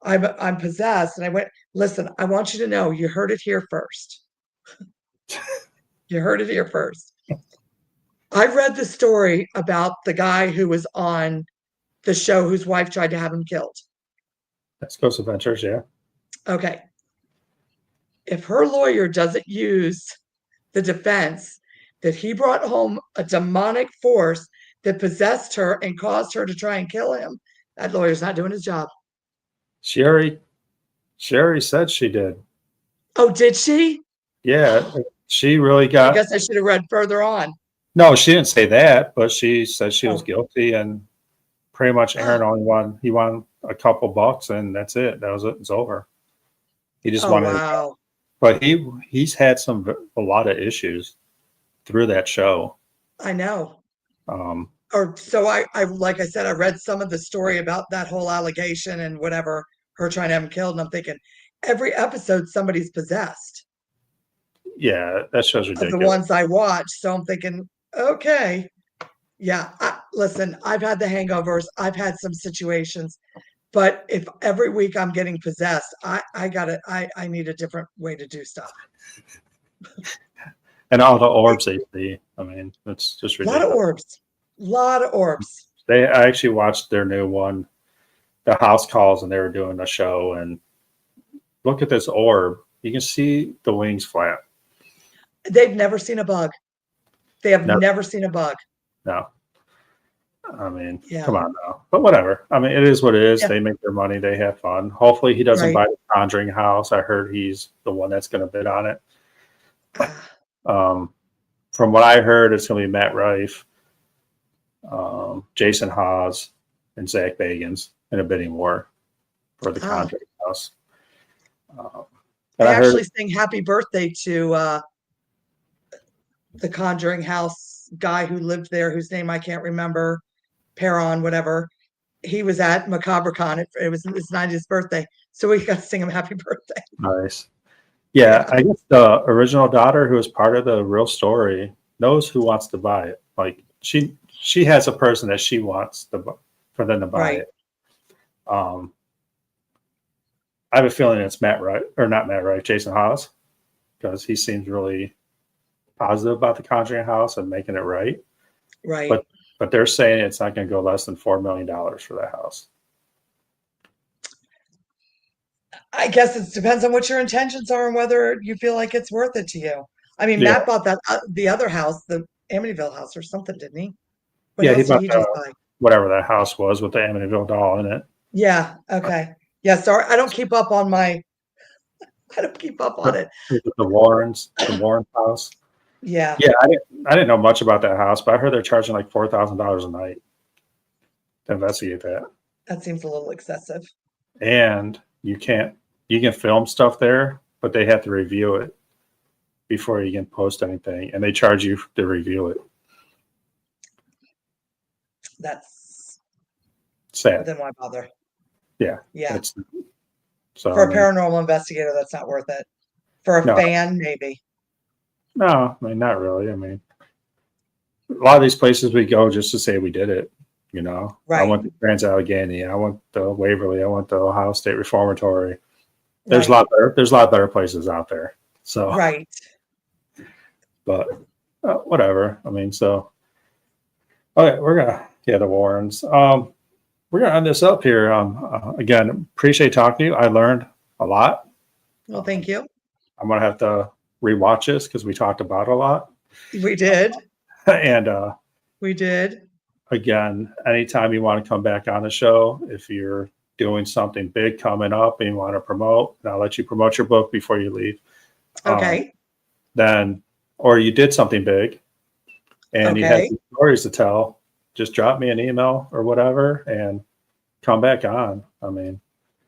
I'm possessed. And I went, listen, I want you to know you heard it here first. You heard it here first. I read the story about the guy who was on the show whose wife tried to have him killed. That's Ghost Adventures, yeah. Okay. If her lawyer doesn't use the defense that he brought home a demonic force that possessed her and caused her to try and kill him, that lawyer's not doing his job. She already said she did. Oh, did she? Yeah, she really got. I guess I should have read further on. No, she didn't say that, but she said she was guilty, and pretty much Aaron only won. He won a couple bucks, and that's it. That was it. It's over. He just wanted. Wow. But he's had a lot of issues through that show. I know. So I like I said, I read some of the story about that whole allegation and whatever, her trying to have him killed, and I'm thinking every episode somebody's possessed. Yeah, that show's ridiculous. Of the ones I watch, so I'm thinking, okay, yeah. Listen, I've had the hangovers, I've had some situations, but if every week I'm getting possessed, I need a different way to do stuff. And all the orbs they see. It's just ridiculous. A lot of orbs. I actually watched their new one, the House Calls, and they were doing a show, and look at this orb. You can see the wings flap. They've never seen a bug. They have never seen a bug. No. Come on now. But whatever. It is what it is. Yeah. They make their money. They have fun. Hopefully he doesn't buy the Conjuring house. I heard he's the one that's going to bid on it. From what I heard, it's going to be Matt Rife, Jason Hawes, and Zach Bagans in a bidding war for the Conjuring house. I actually sang happy birthday to the Conjuring house guy who lived there, whose name I can't remember, Perron, whatever. He was at MacabraCon. It was his 90th birthday. So we got to sing him happy birthday. Nice. Yeah, I guess the original daughter, who was part of the real story, knows who wants to buy it. Like she has a person that she wants for them to buy it. I have a feeling it's Matt Wright, or not Matt Wright, Jason Hawes, because he seems really positive about the Conjuring house and making it right. Right. But they're saying it's not going to go less than $4 million for that house. I guess it depends on what your intentions are and whether you feel like it's worth it to you. Matt bought that the other house, the Amityville house or something, didn't he? What he bought whatever that house was with the Amityville doll in it. Yeah. Okay. Yeah. Sorry, I don't keep up on it. The Warrens house. Yeah. Yeah. I didn't know much about that house, but I heard they're charging like $4,000 a night to investigate that. That seems a little excessive. and you can film stuff there, but they have to review it before you can post anything, and they charge you to review it. That's Sad. then why bother? Yeah. Yeah. So For a paranormal investigator, that's not worth it. For a no, fan, maybe. no, I mean, not really. I mean, a lot of these places we go just to say we did it. You know, I Right. went to Trans Allegheny, I went to Waverly, I went to Ohio State Reformatory. There's Right. a lot better places out there. So, Right. but whatever. I mean, so okay, the Warrens. We're gonna end this up here. Again, appreciate talking to you. I learned a lot. Well, thank you. I'm gonna have to rewatch this because we talked about it a lot. We did. And We did. again, anytime you want to come back on the show, if you're doing something big coming up and you want to promote, and I'll let you promote your book before you leave. Okay. Then, or you did something big and you have Okay. some stories to tell, just drop me an email or whatever and come back on. I mean,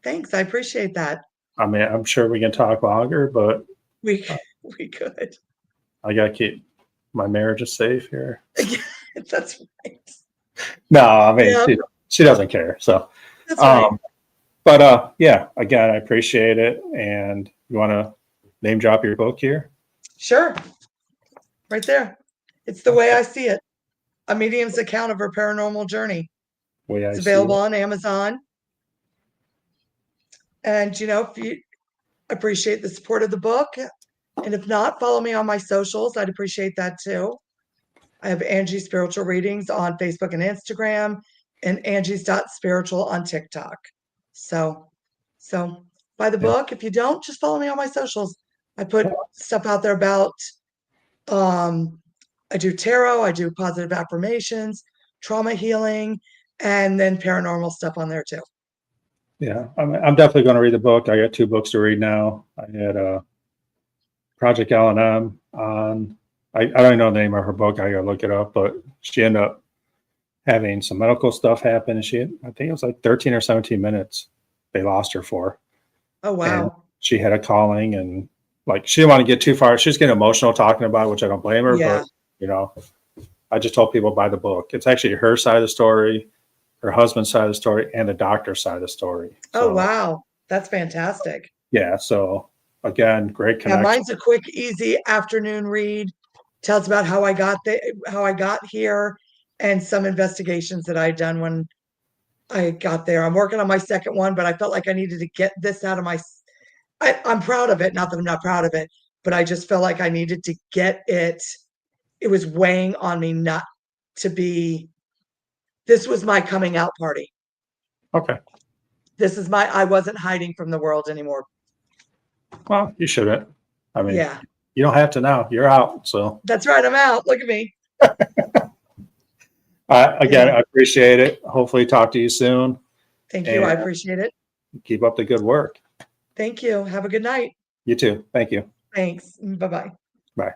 Thanks. I appreciate that. I'm sure we can talk longer, but We could. I gotta keep my marriage is safe here. That's right. No, I mean, Yeah. she doesn't care. So, That's right. but yeah, again, I appreciate it. And you want to name drop your book here? Sure. Right there. It's the way I see it. A medium's account of her paranormal journey. Way I It's see available it. on Amazon. And, if you appreciate the support of the book, and if not, follow me on my socials. I'd appreciate that too. I have Angie Spiritual Readings on Facebook and Instagram, and Angie's.spiritual on TikTok. So buy the Yeah. book. If you don't, just follow me on my socials. I put stuff out there about I do tarot, I do positive affirmations, trauma healing, and then paranormal stuff on there too. Yeah, I'm definitely going to read the book. I got 2 books to read now. I had Project L&M on. I don't even know the name of her book. I got to look it up. But she ended up having some medical stuff happen, and I think it was like 13 or 17 minutes they lost her for. Oh wow! And she had a calling, and like she didn't want to get too far. She's getting emotional talking about it, which I don't blame her. Yeah. But I just told people buy the book. It's actually her side of the story, her husband's side of the story, and the doctor's side of the story. Oh wow, that's fantastic. Yeah. So again, great connection. Yeah, mine's a quick, easy afternoon read. Tells about how I got here, and some investigations that I'd done when I got there. I'm working on my second one, but I felt like I needed to get this out of I'm proud of it. Not that I'm not proud of it, but I just felt like I needed to get it. It was weighing on me not to be. This was my coming out party. Okay. I wasn't hiding from the world anymore. Well, you shouldn't. I mean, Yeah. You don't have to now. You're out. So That's right. I'm out. Look at me. again, I appreciate it. Hopefully talk to you soon. Thank you. I appreciate it. Keep up the good work. Thank you. Have a good night. You too. Thank you. Thanks. Bye-bye. Bye.